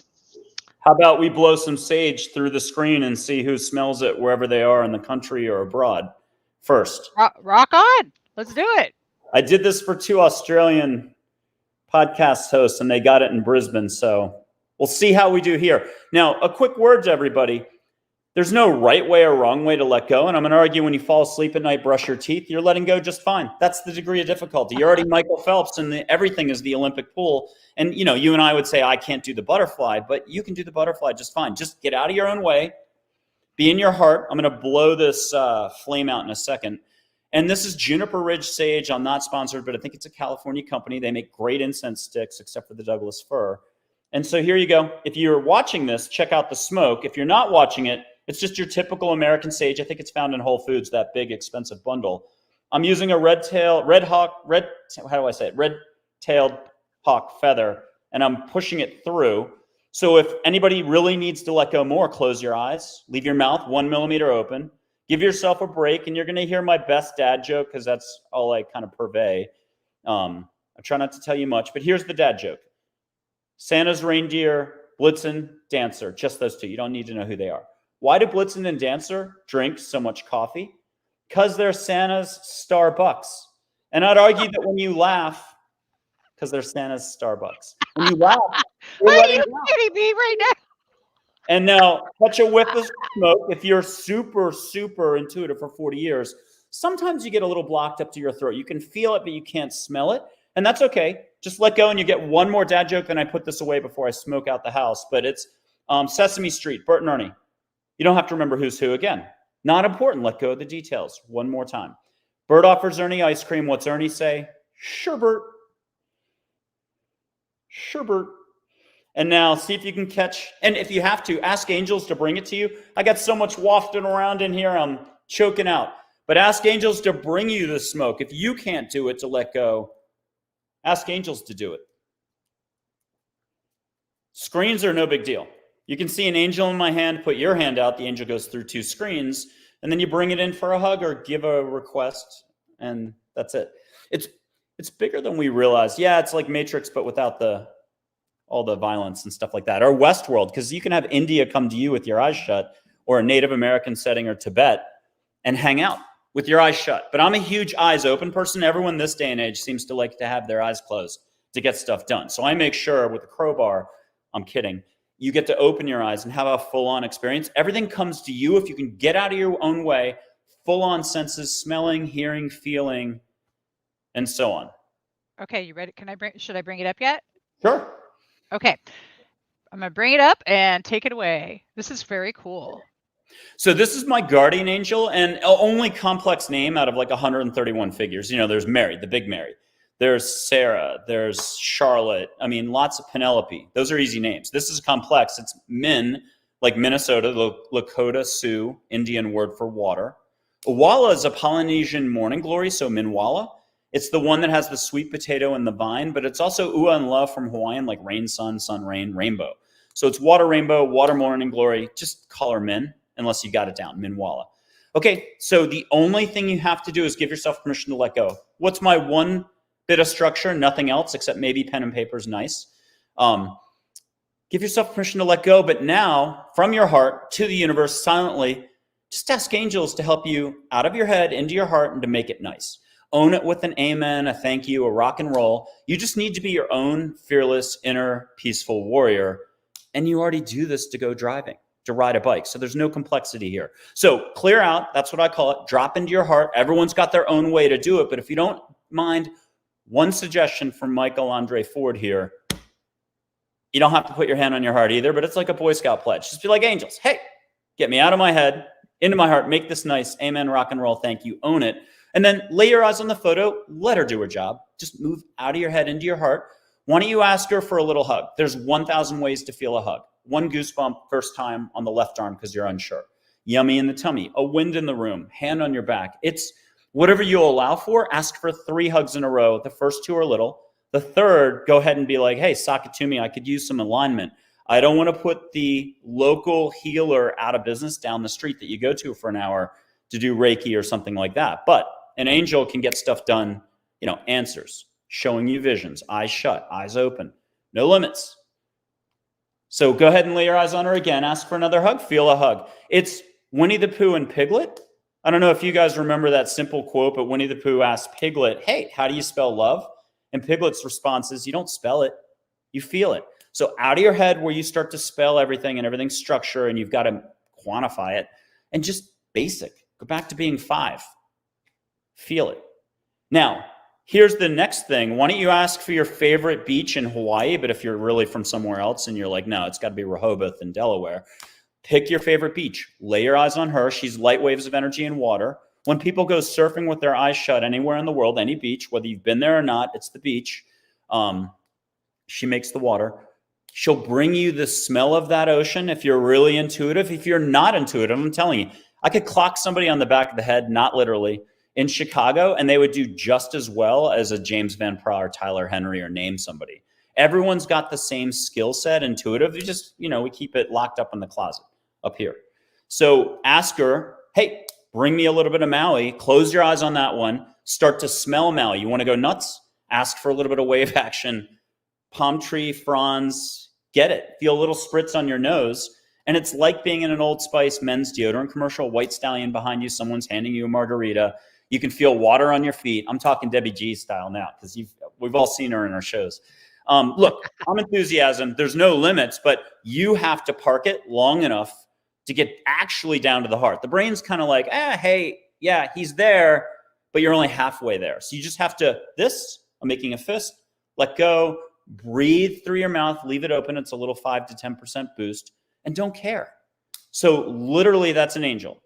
How about we blow some sage through the screen and see who smells it wherever they are in the country or abroad first? Rock on. Let's do it. I did this for 2 Australian podcast hosts, and they got it in Brisbane. So we'll see how we do here. Now, a quick word to everybody. There's no right way or wrong way to let go. And I'm going to argue when you fall asleep at night, brush your teeth, you're letting go just fine. That's the degree of difficulty. You're already Michael Phelps, and everything is the Olympic pool. And, you and I would say, I can't do the butterfly, but you can do the butterfly just fine. Just get out of your own way. Be in your heart. I'm going to blow this flame out in a second. And this is Juniper Ridge Sage. I'm not sponsored, but I think it's a California company. They make great incense sticks, except for the Douglas fir. And so here you go. If you're watching this, check out the smoke. If you're not watching it, it's just your typical American sage. I think it's found in Whole Foods, that big, expensive bundle. I'm using a red-tailed hawk feather, and I'm pushing it through. So if anybody really needs to let go more, close your eyes, leave your mouth 1 millimeter open, give yourself a break, and you're going to hear my best dad joke because that's all I kind of purvey. I try not to tell you much, but here's the dad joke. Santa's reindeer, Blitzen, Dancer, just those 2. You don't need to know who they are. Why do Blitzen and Dancer drink so much coffee? Because they're Santa's Starbucks. And I'd argue that when you laugh, because they're Santa's Starbucks. When you laugh, Are you kidding me right now? And now, catch a whiff of smoke. If you're super, super intuitive for 40 years, sometimes you get a little blocked up to your throat. You can feel it, but you can't smell it. And that's okay. Just let go, and you get one more dad joke. Then I put this away before I smoke out the house. But it's Sesame Street, Bert and Ernie. You don't have to remember who's who again. Not important. Let go of the details. One more time. Bert offers Ernie ice cream. What's Ernie say? Sure, Bert. Sure, Bert. And now see if you can catch, and if you have to, ask angels to bring it to you. I got so much wafting around in here, I'm choking out. But ask angels to bring you the smoke. If you can't do it to let go, ask angels to do it. Screens are no big deal. You can see an angel in my hand, put your hand out, the angel goes through 2 screens, and then you bring it in for a hug or give a request, and that's it. It's bigger than we realize. Yeah, it's like Matrix, but without all the violence and stuff like that. Or Westworld, because you can have India come to you with your eyes shut, or a Native American setting, or Tibet, and hang out with your eyes shut. But I'm a huge eyes open person. Everyone this day and age seems to like to have their eyes closed to get stuff done. So I make sure with the crowbar, I'm kidding, you get to open your eyes and have a full-on experience. Everything comes to you if you can get out of your own way, full-on senses, smelling, hearing, feeling, and so on. Okay, you ready? Should I bring it up yet? Sure. Okay. I'm going to bring it up and take it away. This is very cool. So this is my guardian angel, and only complex name out of like 131 figures. You know, there's Mary, the big Mary. There's Sarah. There's Charlotte. I mean, lots of Penelope. Those are easy names. This is complex. It's Min, like Minnesota, the Lakota Sioux Indian word for water. Wala is a Polynesian morning glory, so Minwala. It's the one that has the sweet potato and the vine, but it's also Ua and La from Hawaiian, like rain, sun, rain, rainbow. So it's water rainbow, water morning glory. Just call her Min, unless you got it down, Minwala. Okay, so the only thing you have to do is give yourself permission to let go. What's my one bit of structure? Nothing else, except maybe pen and paper is nice. Give yourself permission to let go, but now, from your heart to the universe, silently, just ask angels to help you out of your head, into your heart, and to make it nice. Own it with an amen, a thank you, a rock and roll. You just need to be your own fearless, inner, peaceful warrior. And you already do this to go driving, to ride a bike. So there's no complexity here. So clear out, that's what I call it. Drop into your heart. Everyone's got their own way to do it. But if you don't mind, one suggestion from Michael Andre Ford here. You don't have to put your hand on your heart either, but it's like a Boy Scout pledge. Just be like angels. Hey, get me out of my head, into my heart, make this nice. Amen, rock and roll, thank you, own it. And then lay your eyes on the photo, let her do her job. Just move out of your head into your heart. Why don't you ask her for a little hug? There's 1,000 ways to feel a hug. One goosebump first time on the left arm because you're unsure. Yummy in the tummy, a wind in the room, hand on your back. It's whatever you'll allow for. Ask for 3 hugs in a row. The first 2 are little. The third, go ahead and be like, hey, sock it to me. I could use some alignment. I don't want to put the local healer out of business down the street that you go to for an hour to do Reiki or something like that. But an angel can get stuff done, answers, showing you visions, eyes shut, eyes open, no limits. So go ahead and lay your eyes on her again. Ask for another hug. Feel a hug. It's Winnie the Pooh and Piglet. I don't know if you guys remember that simple quote, but Winnie the Pooh asked Piglet, hey, how do you spell love? And Piglet's response is, you don't spell it, you feel it. So out of your head where you start to spell everything and everything's structure and you've got to quantify it, and just basic. Go back to being 5. Feel it. Now, here's the next thing. Why don't you ask for your favorite beach in Hawaii? But if you're really from somewhere else and you're like, no, it's got to be Rehoboth in Delaware, pick your favorite beach. Lay your eyes on her. She's light waves of energy and water. When people go surfing with their eyes shut anywhere in the world, any beach, whether you've been there or not, it's the beach. She makes the water. She'll bring you the smell of that ocean if you're really intuitive. If you're not intuitive, I'm telling you, I could clock somebody on the back of the head, not literally, in Chicago, and they would do just as well as a James Van Praagh or Tyler Henry or name somebody. Everyone's got the same skill set, intuitive. You just, we keep it locked up in the closet up here. So ask her, hey, bring me a little bit of Maui. Close your eyes on that one. Start to smell Maui. You want to go nuts? Ask for a little bit of wave action. Palm tree, fronds, get it. Feel a little spritz on your nose. And it's like being in an Old Spice men's deodorant commercial, white stallion behind you, someone's handing you a margarita. You can feel water on your feet. I'm talking Debbie G style now because we've all seen her in our shows. Look, I'm enthusiasm. There's no limits, but you have to park it long enough to get actually down to the heart. The brain's kind of like, hey, yeah, he's there, but you're only halfway there. So you just have to, I'm making a fist, let go, breathe through your mouth, leave it open. It's a little 5 to 10% boost, and don't care. So literally, that's an angel.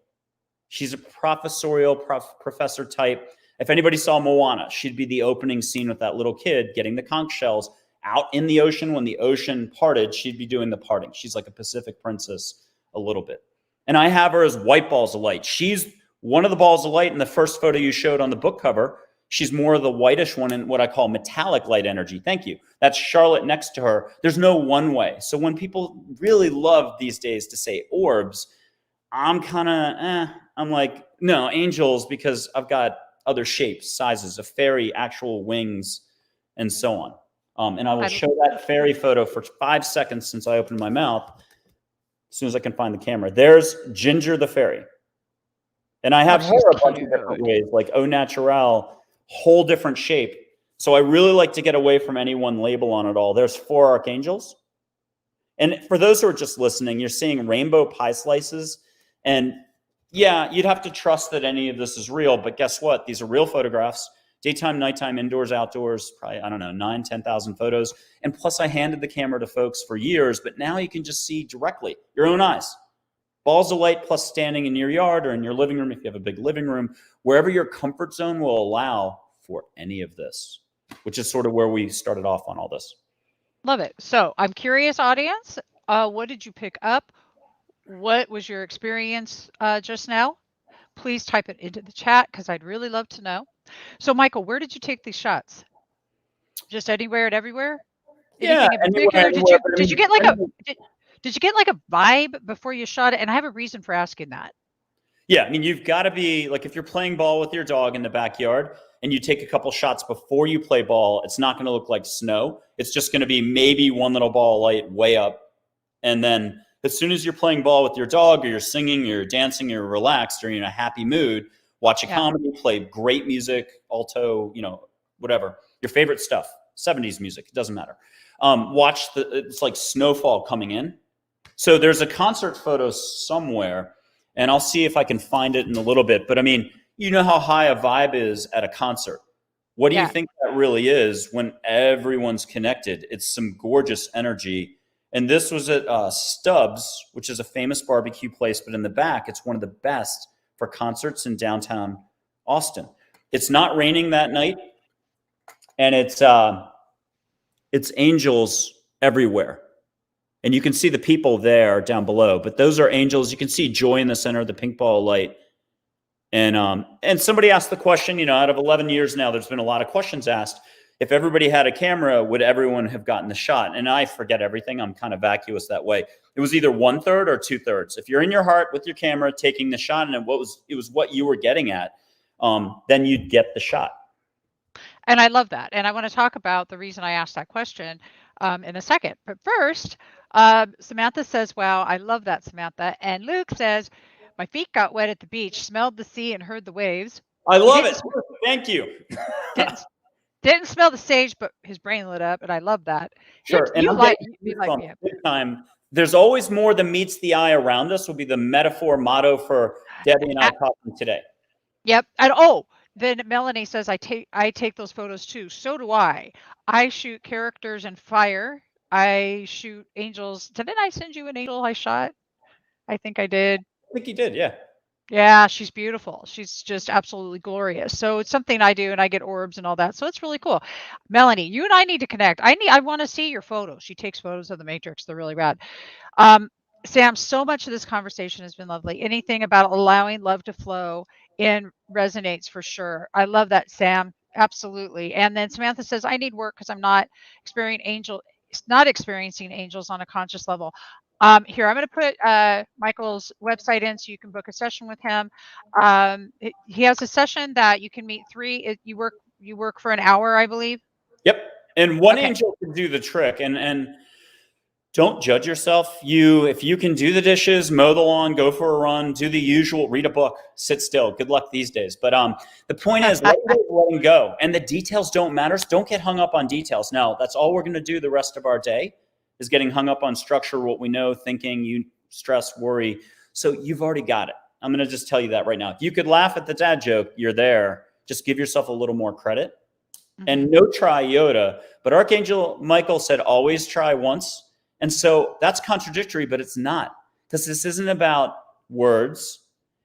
She's a professorial professor type. If anybody saw Moana, she'd be the opening scene with that little kid getting the conch shells out in the ocean. When the ocean parted, she'd be doing the parting. She's like a Pacific princess a little bit. And I have her as white balls of light. She's one of the balls of light in the first photo you showed on the book cover. She's more of the whitish one in what I call metallic light energy. Thank you. That's Charlotte next to her. There's no one way. So when people really love these days to say orbs, I'm kind of, I'm like, no, angels, because I've got other shapes, sizes, a fairy, actual wings, and so on. And I will show that fairy photo for 5 seconds since I opened my mouth, as soon as I can find the camera. There's Ginger the fairy. And I have her a bunch of different ways, like au naturel, whole different shape. So I really like to get away from any one label on it all. There's 4 archangels. And for those who are just listening, you're seeing rainbow pie slices. And yeah, you'd have to trust that any of this is real. But guess what? These are real photographs. Daytime, nighttime, indoors, outdoors, probably, I don't know, 9, 10,000 photos. And plus I handed the camera to folks for years, but now you can just see directly, your own eyes. Balls of light plus standing in your yard or in your living room, if you have a big living room, wherever your comfort zone will allow for any of this, which is sort of where we started off on all this. Love it. So I'm curious, audience, what did you pick up? What was your experience just now? Please type it into the chat because I'd really love to know. So Michael, where did you take these shots? Just anywhere and everywhere? Yeah, Anything in anywhere, particular? anywhere. Did you get like a did you get like a vibe before you shot it? And I have a reason for asking that. Yeah, I mean, you've got to be like, if you're playing ball with your dog in the backyard and you take a couple shots before you play ball, it's not going to look like snow. It's just going to be maybe one little ball of light way up. And then as soon as you're playing ball with your dog or you're singing, you're dancing, you're relaxed or you're in a happy mood, watch a comedy, play great music, alto, whatever, your favorite stuff, 70s music, it doesn't matter. Watch it's like snowfall coming in. So there's a concert photo somewhere, and I'll see if I can find it in a little bit. But I mean, you know how high a vibe is at a concert. What do you think that really is when everyone's connected? It's some gorgeous energy. And this was at Stubbs, which is a famous barbecue place, but in the back, it's one of the best for concerts in downtown Austin. It's not raining that night, and it's angels everywhere. And you can see the people there down below, but those are angels. You can see joy in the center of the pink ball of light. And somebody asked the question, out of 11 years now, there's been a lot of questions asked. If everybody had a camera, would everyone have gotten the shot? And I forget everything. I'm kind of vacuous that way. It was either 1/3 or 2/3. If you're in your heart with your camera taking the shot, and it was what you were getting at, then you'd get the shot. And I love that. And I want to talk about the reason I asked that question in a second. But first, Samantha says, wow, I love that, Samantha. And Luke says, my feet got wet at the beach, smelled the sea and heard the waves. I love it. Thank you. Didn't smell the sage, but his brain lit up. And I love that. Sure. You like me. Time. There's always more than meets the eye around us will be the motto for Debbie and I talking today. Yep. And then Melanie says, I take those photos too. So do I. I shoot characters in fire. I shoot angels. Didn't I send you an angel I shot? I think I did. I think you did, yeah. Yeah, she's beautiful. She's just absolutely glorious. So it's something I do, and I get orbs and all that. So it's really cool. Melanie, you and I need to connect. I want to see your photos. She takes photos of the Matrix. They're really rad. Sam, so much of this conversation has been lovely. Anything about allowing love to flow in resonates for sure. I love that, Sam. Absolutely. And then Samantha says, I need work because I'm not experiencing angels on a conscious level. Here, I'm going to put Michael's website in so you can book a session with him. He has a session that you can meet you work for an hour, I believe. Yep. And one angel can do the trick. And don't judge yourself. If you can do the dishes, mow the lawn, go for a run, do the usual, read a book, sit still. Good luck these days. But the point is, letting go. And the details don't matter. So don't get hung up on details. Now, that's all we're going to do the rest of our day is getting hung up on structure, what we know, thinking, you stress, worry. So you've already got it. I'm going to just tell you that right now. If you could laugh at the dad joke, you're there. Just give yourself a little more credit. Mm-hmm. And no try iota. But Archangel Michael said, always try once. And so that's contradictory, but it's not, because this isn't about words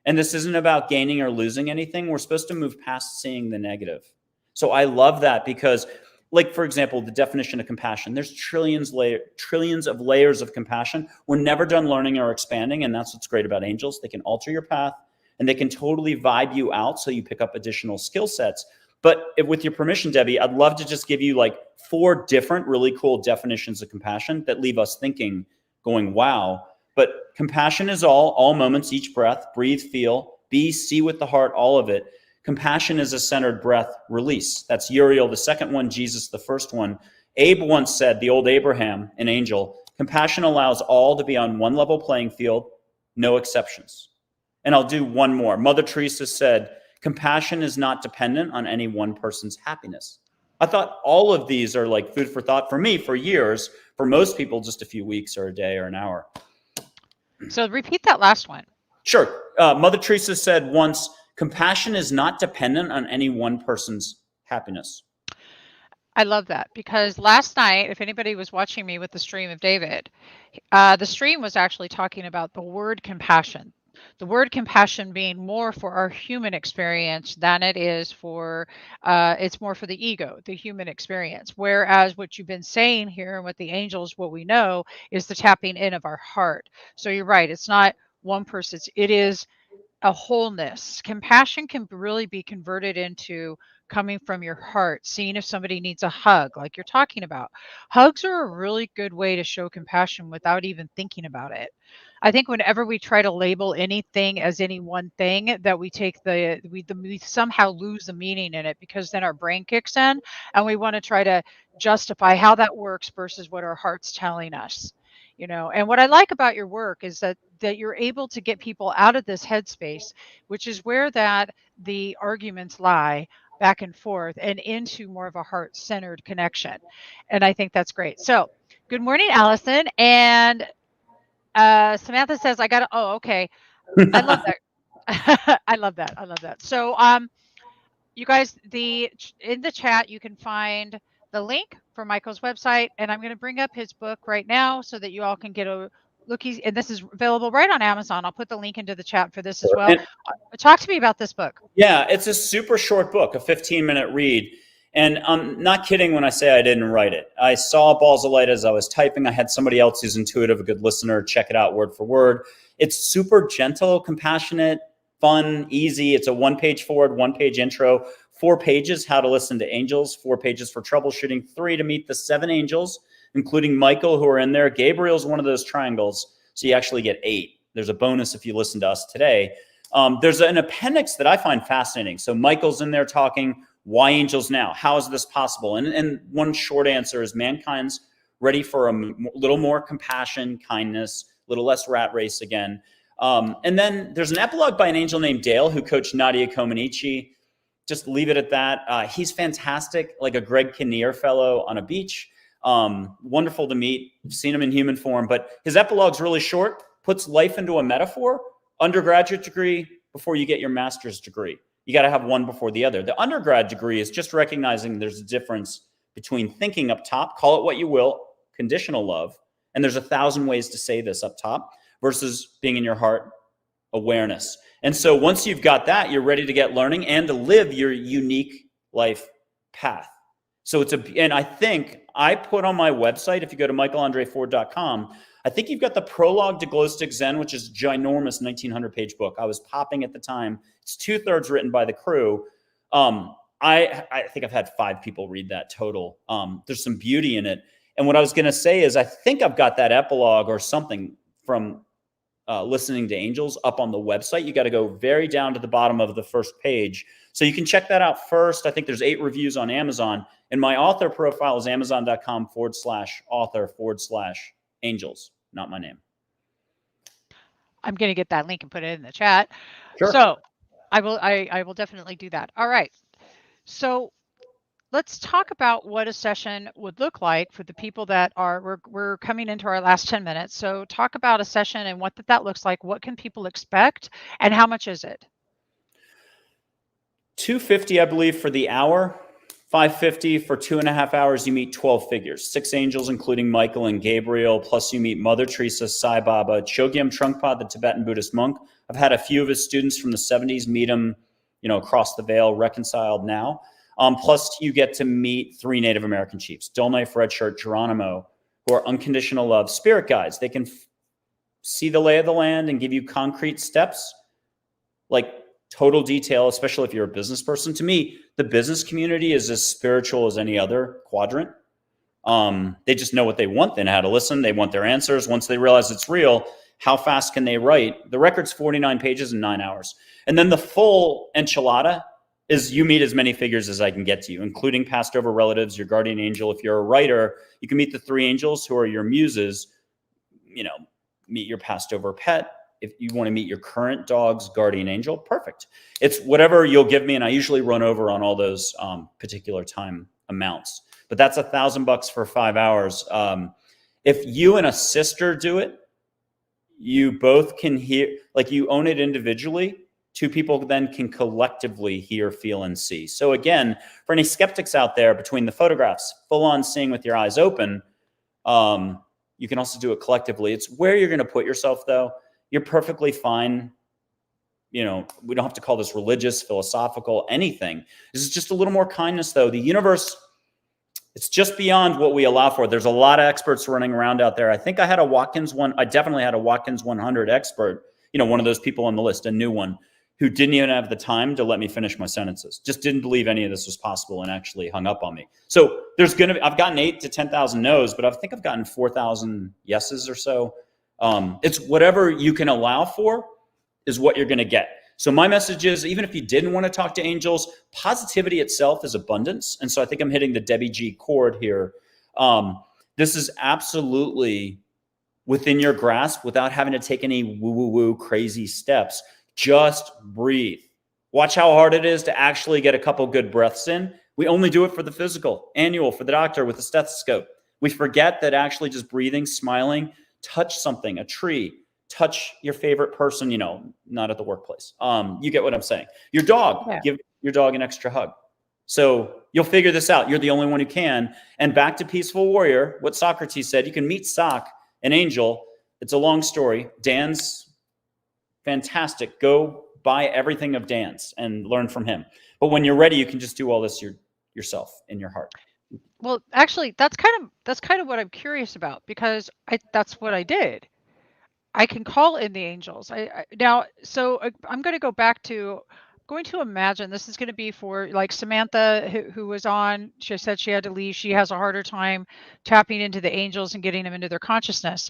and this isn't about gaining or losing anything. We're supposed to move past seeing the negative. So I love that because, like, for example, the definition of compassion, there's trillions of layers of compassion. We're never done learning or expanding. And that's what's great about angels. They can alter your path and they can totally vibe you out so you pick up additional skill sets. But with your permission, Debbie, I'd love to just give you like 4 different really cool definitions of compassion that leave us thinking, going, wow. But compassion is all moments, each breath, breathe, feel, be, see with the heart, all of it. Compassion is a centered breath release. That's Uriel, the second one, Jesus, the first one. Abe once said, the old Abraham, an angel, compassion allows all to be on one level playing field, no exceptions. And I'll do one more. Mother Teresa said, compassion is not dependent on any one person's happiness. I thought all of these are like food for thought for me for years. For most people, just a few weeks or a day or an hour. So repeat that last one. Sure. Mother Teresa said once, compassion is not dependent on any one person's happiness. I love that because last night, if anybody was watching me with the stream of David, the stream was actually talking about the word compassion. The word compassion being more for our human experience than it is for, it's more for the ego, the human experience. Whereas what you've been saying here and with the angels, what we know is the tapping in of our heart. So you're right. It's not one person's, it is a wholeness. Compassion can really be converted into coming from your heart, seeing if somebody needs a hug, like you're talking about. Hugs are a really good way to show compassion without even thinking about it. I think whenever we try to label anything as any one thing, that we take we somehow lose the meaning in it because then our brain kicks in and we want to try to justify how that works versus what our heart's telling us. And what I like about your work is that you're able to get people out of this headspace, which is where that the arguments lie back and forth and into more of a heart-centered connection. And I think that's great. So good morning, Allison. And Samantha says, I got to, oh, okay. I love that. I love that. I love that. So you guys, in the chat, you can find the link for Michael's website, and I'm going to bring up his book right now so that you all can get a look. And this is available right on Amazon. I'll put the link into the chat for this as well. And Talk to me about this book. yeah, it's a super short book, a 15-minute read. And I'm not kidding when I say I didn't write it. I saw Balls of Light as I was typing. I had somebody else who's intuitive, a good listener, check it out word for word. It's super gentle, compassionate, fun, easy. It's a one-page forward, one-page intro, 4 pages, how to listen to angels, 4 pages for troubleshooting, 3 to meet the 7 angels, including Michael, who are in there. Gabriel's one of those triangles, so you actually get 8. There's a bonus if you listen to us today. There's an appendix that I find fascinating. So Michael's in there talking, why angels now? How is this possible? And one short answer is mankind's ready for a little more compassion, kindness, a little less rat race again. And then there's an epilogue by an angel named Dale who coached Nadia Comaneci. Just leave it at that. He's fantastic, like a Greg Kinnear fellow on a beach. Wonderful to meet. I've seen him in human form, but his epilogue's really short, puts life into a metaphor. Undergraduate degree before you get your master's degree. You got to have one before the other. The undergrad degree is just recognizing there's a difference between thinking up top, call it what you will, conditional love, and there's 1,000 ways to say this up top, versus being in your heart, awareness. And so once you've got that, you're ready to get learning and to live your unique life path. So and I think I put on my website, if you go to michaelandreford.com, I think you've got the prologue to Glow Stick Zen, which is a ginormous 1,900-page book. I was popping at the time. It's 2/3 written by the crew. I think I've had 5 people read that total. There's some beauty in it. And what I was going to say is I think I've got that epilogue or something from Listening to Angels up on the website. You got to go very down to the bottom of the first page. So you can check that out first. I think there's 8 reviews on Amazon. And my author profile is amazon.com/author/angels. Not my name. I'm going to get that link and put it in the chat. Sure. So I will definitely do that. All right. So let's talk about what a session would look like for the people that we're coming into our last 10 minutes. So talk about a session and what that looks like. What can people expect and how much is it? $250, I believe, for the hour. $550 for 2.5 hours. You meet 12 figures, 6 angels, including Michael and Gabriel. Plus you meet Mother Teresa, Sai Baba, Chogyam Trungpa, the Tibetan Buddhist monk. I've had a few of his students from the 70s meet him, across the veil, reconciled now. Plus you get to meet 3 Native American chiefs, Dull Knife, Red Shirt, Geronimo, who are unconditional love spirit guides. They can see the lay of the land and give you concrete steps, like total detail, especially if you're a business person. To me, the business community is as spiritual as any other quadrant. They just know what they want. They know how to listen. They want their answers. Once they realize it's real, how fast can they write? The record's 49 pages in 9 hours. And then the full enchilada is you meet as many figures as I can get to you, including passed over relatives, your guardian angel. If you're a writer, you can meet the 3 angels who are your muses, meet your passed over pet. If you want to meet your current dog's guardian angel, perfect. It's whatever you'll give me. And I usually run over on all those particular time amounts, but that's $1,000 for 5 hours. If you and a sister do it, you both can hear, like you own it individually two people then can collectively hear, feel, and see. So again, for any skeptics out there, between the photographs, full on seeing with your eyes open, you can also do it collectively. It's where you're going to put yourself, though. You're perfectly fine. We don't have to call this religious, philosophical, anything. This is just a little more kindness, though. The universe, it's just beyond what we allow for. There's a lot of experts running around out there. I think I definitely had a Watkins 100 expert, one of those people on the list, a new one, who didn't even have the time to let me finish my sentences, just didn't believe any of this was possible and actually hung up on me. So I've gotten 8,000 to 10,000 no's, but I think I've gotten 4,000 yeses or so. It's whatever you can allow for is what you're going to get. So my message is, even if you didn't want to talk to angels, positivity itself is abundance. And so I think I'm hitting the Debbie G chord here. This is absolutely within your grasp without having to take any woo-woo-woo crazy steps. Just breathe. Watch how hard it is to actually get a couple good breaths in. We only do it for the physical, annual, for the doctor with a stethoscope. We forget that actually just breathing, smiling, touch something, a tree, touch your favorite person, not at the workplace. You get what I'm saying. Your dog, Give your dog an extra hug. So you'll figure this out. You're the only one who can. And back to Peaceful Warrior, what Socrates said, you can meet Sock, an angel. It's a long story. Dan's fantastic. Go buy everything of Dan's and learn from him. But when you're ready, you can just do all this yourself in your heart. Well, actually, that's kind of what I'm curious about, because that's what I did. I can call in the angels. I'm going to go back to going to imagine this is going to be for like Samantha, who was on. She said she had to leave. She has a harder time tapping into the angels and getting them into their consciousness.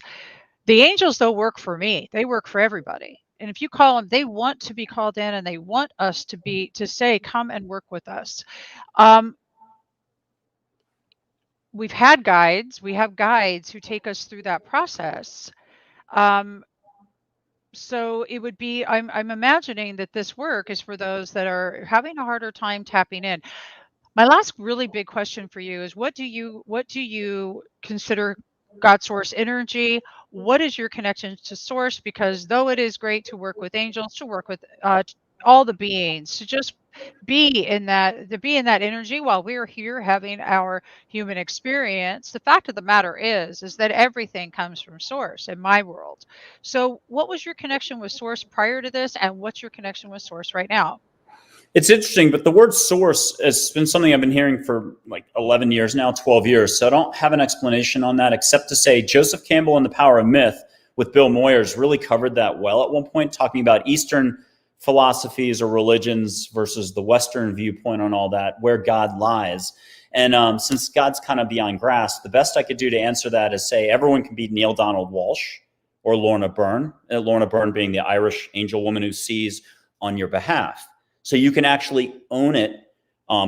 The angels, though, work for me. They work for everybody. And if you call them, they want to be called in, and they want us to say, come and work with us. We have guides who take us through that process. So it would be, I'm imagining that this work is for those that are having a harder time tapping in. My last really big question for you is, what do you consider God source energy? What is your connection to source? Because though it is great to work with angels, to work with all the beings, to just be in that energy while we're here having our human experience, the fact of the matter is that everything comes from source in my world. So what was your connection with source prior to this, and what's your connection with source right now? It's interesting, but the word source has been something I've been hearing for like 11 years now, 12 years. So I don't have an explanation on that, except to say Joseph Campbell in The Power of Myth with Bill Moyers really covered that well at one point, talking about Eastern philosophies or religions versus the Western viewpoint on all that, where God lies. And since God's kind of beyond grasp, the best I could do to answer that is say everyone can be Neil Donald Walsh or Lorna Byrne, Lorna Byrne being the Irish angel woman who sees on your behalf. So you can actually own it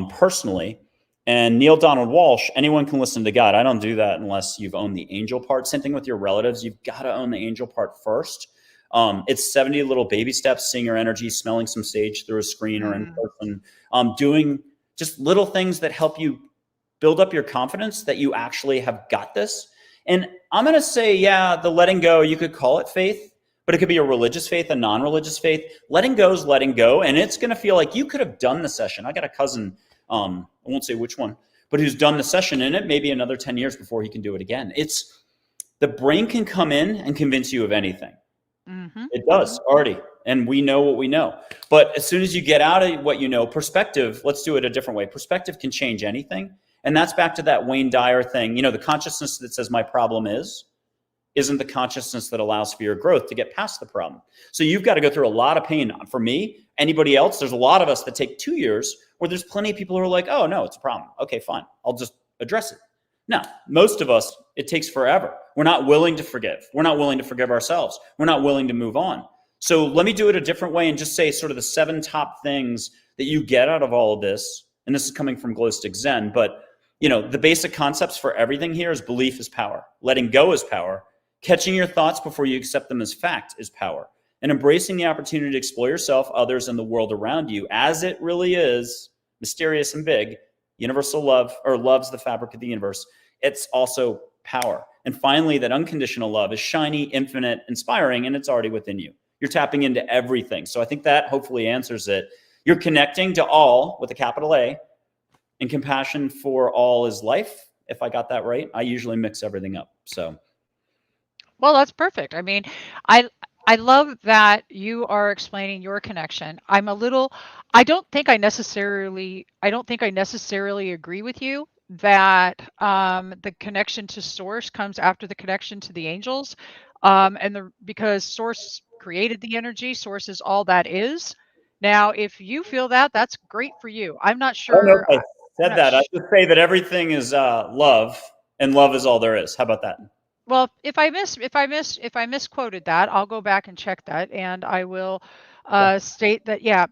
personally. And Neil Donald Walsh, anyone can listen to God. I don't do that unless you've owned the angel part. Same thing with your relatives. You've got to own the angel part first. It's 70 little baby steps, seeing your energy, smelling some sage through a screen or in person, doing just little things that help you build up your confidence that you actually have got this. And I'm going to say, yeah, the letting go, you could call it faith, but it could be a religious faith, a non-religious faith. Letting go is letting go. And it's going to feel like you could have done the session. I got a cousin, I won't say which one, but who's done the session in it, maybe another 10 years before he can do it again. It's the brain can come in and convince you of anything. Mm-hmm. It does already. And we know what we know. But as soon as you get out of what you know, perspective, let's do it a different way. Perspective can change anything. And that's back to that Wayne Dyer thing. You know, the consciousness that says my problem isn't the consciousness that allows for your growth to get past the problem. So you've got to go through a lot of pain. For me, anybody else, there's a lot of us that take 2 years where there's plenty of people who are like, oh, no, it's a problem. Okay, fine. I'll just address it. Now, most of us, it takes forever. We're not willing to forgive. We're not willing to forgive ourselves. We're not willing to move on. So let me do it a different way and just say sort of the 7 top things that you get out of all of this. And this is coming from Glow Stick Zen, but you know, the basic concepts for everything here is belief is power. Letting go is power. Catching your thoughts before you accept them as fact is power. And embracing the opportunity to explore yourself, others, and the world around you as it really is, mysterious and big. Universal love, or love's the fabric of the universe. It's also power. And finally, that unconditional love is shiny, infinite, inspiring, and it's already within you. You're tapping into everything. So I think that hopefully answers it. You're connecting to all with a capital A, and compassion for all is life. If I got that right, I usually mix everything up. So, Well, that's perfect. I mean, I I love that you are explaining your connection. I don't think I necessarily agree with you that the connection to source comes after the connection to the angels. And the because source created the energy, source is all that is. Now, if you feel that, that's great for you. I don't know if I I'm said not that. I just say that everything is love, and love is all there is. How about that? Well, if I misquoted that, I'll go back and check that, and I will state that. Yeah,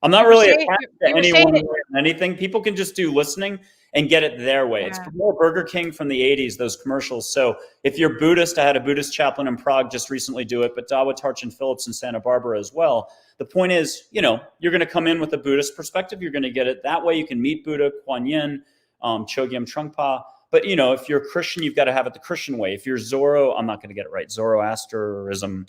I'm not really attached to you were any saying one it. way or anything. People can just do listening and get it their way. It's Yeah. more Burger King from the 80s, those commercials. So if you're Buddhist, I had a Buddhist chaplain in Prague just recently do it, but Dawa Tarchin Phillips in Santa Barbara as well. The point is, you're going to come in with a Buddhist perspective. You're going to get it that way. You can meet Buddha, Kuan Yin, Chogyam Trungpa. But, if you're a Christian, you've got to have it the Christian way. If you're I'm not going to get it right, Zoroasterism,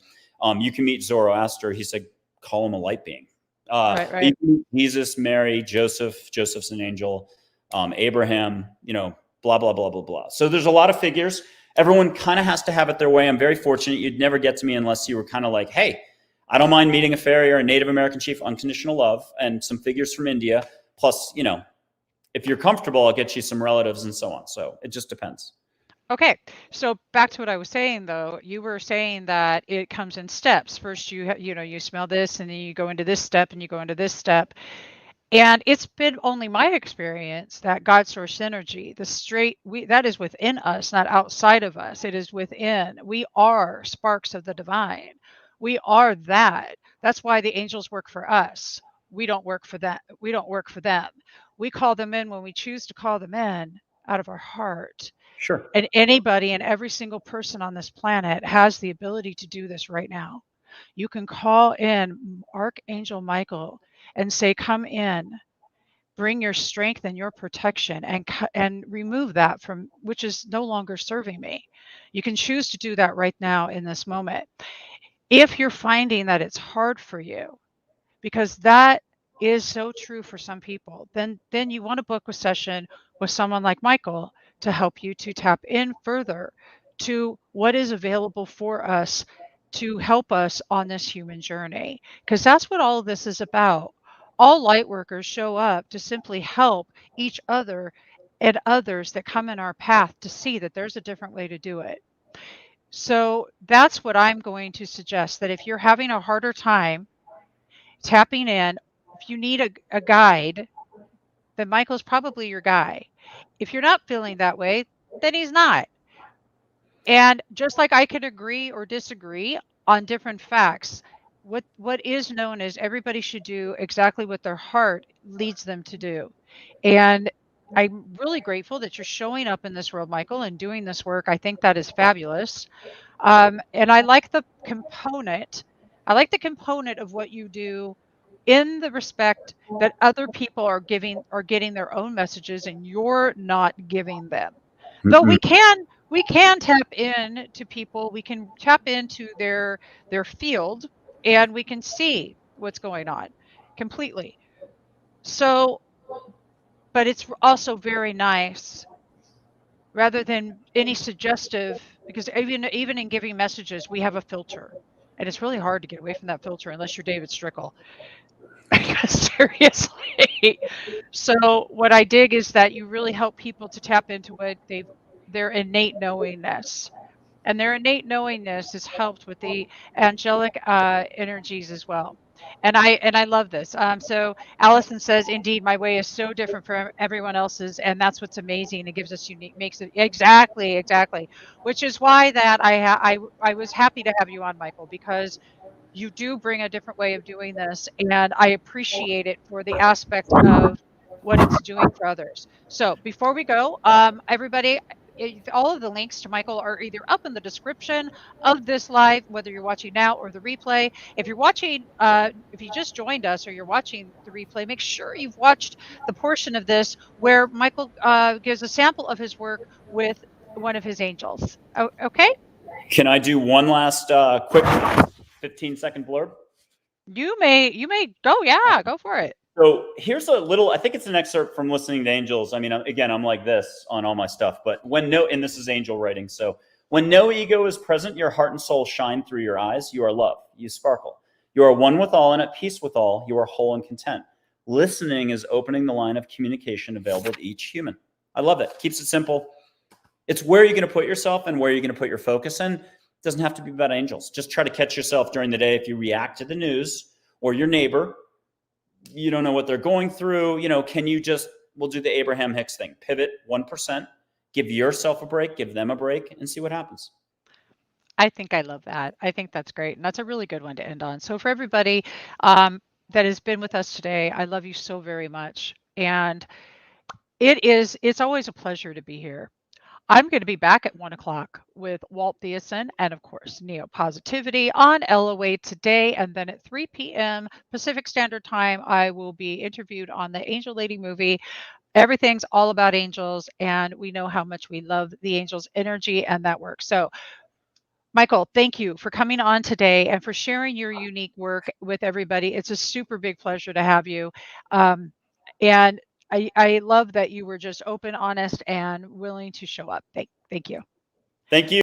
you can meet Zoroaster. He said, call him a light being. Right, right. Jesus, Mary, Joseph's an angel, Abraham, blah, blah, blah, blah, blah. So there's a lot of figures. Everyone kind of has to have it their way. I'm very fortunate. You'd never get to me unless you were kind of like, hey, I don't mind meeting a fairy or a Native American chief, unconditional love, and some figures from India. Plus, if you're comfortable, I'll get you some relatives and so on. So it just depends. Okay, so back to what I was saying though, you were saying that it comes in steps. First, you smell this, and then you go into this step, and you go into this step. And it's been only my experience that God source energy, that is within us, not outside of us. It is within. We are sparks of the divine. We are that. That's why the angels work for us. We don't work for that. We don't work for them. We call them in when we choose to call them in out of our heart. Sure. And anybody and every single person on this planet has the ability to do this right now. You can call in Archangel Michael and say, come in, bring your strength and your protection, and remove that from which is no longer serving me. You can choose to do that right now in this moment. If you're finding that it's hard for you, because that is so true for some people, then you want to book a session with someone like Michael to help you to tap in further to what is available for us to help us on this human journey, because that's what all of this is about. All light workers show up to simply help each other and others that come in our path to see that there's a different way to do it. So that's what I'm going to suggest, that if you're having a harder time tapping in, if you need a guide, then Michael's probably your guy. If you're not feeling that way, then he's not. And just like I can agree or disagree on different facts, what is known is everybody should do exactly what their heart leads them to do. And I'm really grateful that you're showing up in this world, Michael, and doing this work. I think that is fabulous. And I like the component. I like the component of what you do in the respect that other people are getting their own messages and you're not giving them. Though we can tap in to people, we can tap into their field, and we can see what's going on completely. So, but it's also very nice rather than any suggestive, because even in giving messages, we have a filter. And it's really hard to get away from that filter unless you're David Strickle. Seriously. So what I dig is that you really help people to tap into their innate knowingness. And their innate knowingness is helped with the angelic energies as well. And I love this. So Allison says, indeed, my way is so different from everyone else's, and that's what's amazing. It gives us unique, makes it exactly, which is why that I was happy to have you on, Michael, because you do bring a different way of doing this, and I appreciate it for the aspect of what it's doing for others. So before we go, everybody, all of the links to Michael are either up in the description of this live, whether you're watching now or the replay. If you're watching, if you just joined us or you're watching the replay, make sure you've watched the portion of this where Michael gives a sample of his work with one of his angels. Okay? Can I do one last quick 15-second blurb? You may go. Yeah, go for it. So here's a little, I think it's an excerpt from Listening to Angels. I mean, again, I'm like this on all my stuff, but and this is angel writing. So when no ego is present, your heart and soul shine through your eyes. You are love. You sparkle. You are one with all and at peace with all. You are whole and content. Listening is opening the line of communication available to each human. I love it. Keeps it simple. It's where you're going to put yourself and where you're going to put your focus in. It doesn't have to be about angels. Just try to catch yourself during the day. If you react to the news or your neighbor, you don't know what they're going through. We'll do the Abraham Hicks thing. Pivot 1%, give yourself a break, give them a break, and see what happens. I think I love that. I think that's great. And that's a really good one to end on. So for everybody that has been with us today, I love you so very much. And it's always a pleasure to be here. I'm going to be back at 1 o'clock with Walt Thiessen and, of course, Neo Positivity on LOA today. And then at 3 p.m. Pacific Standard Time, I will be interviewed on the Angel Lady movie. Everything's all about angels, and we know how much we love the angels' energy and that work. So, Michael, thank you for coming on today and for sharing your unique work with everybody. It's a super big pleasure to have you. And I love that you were just open, honest, and willing to show up. Thank you. Thank you.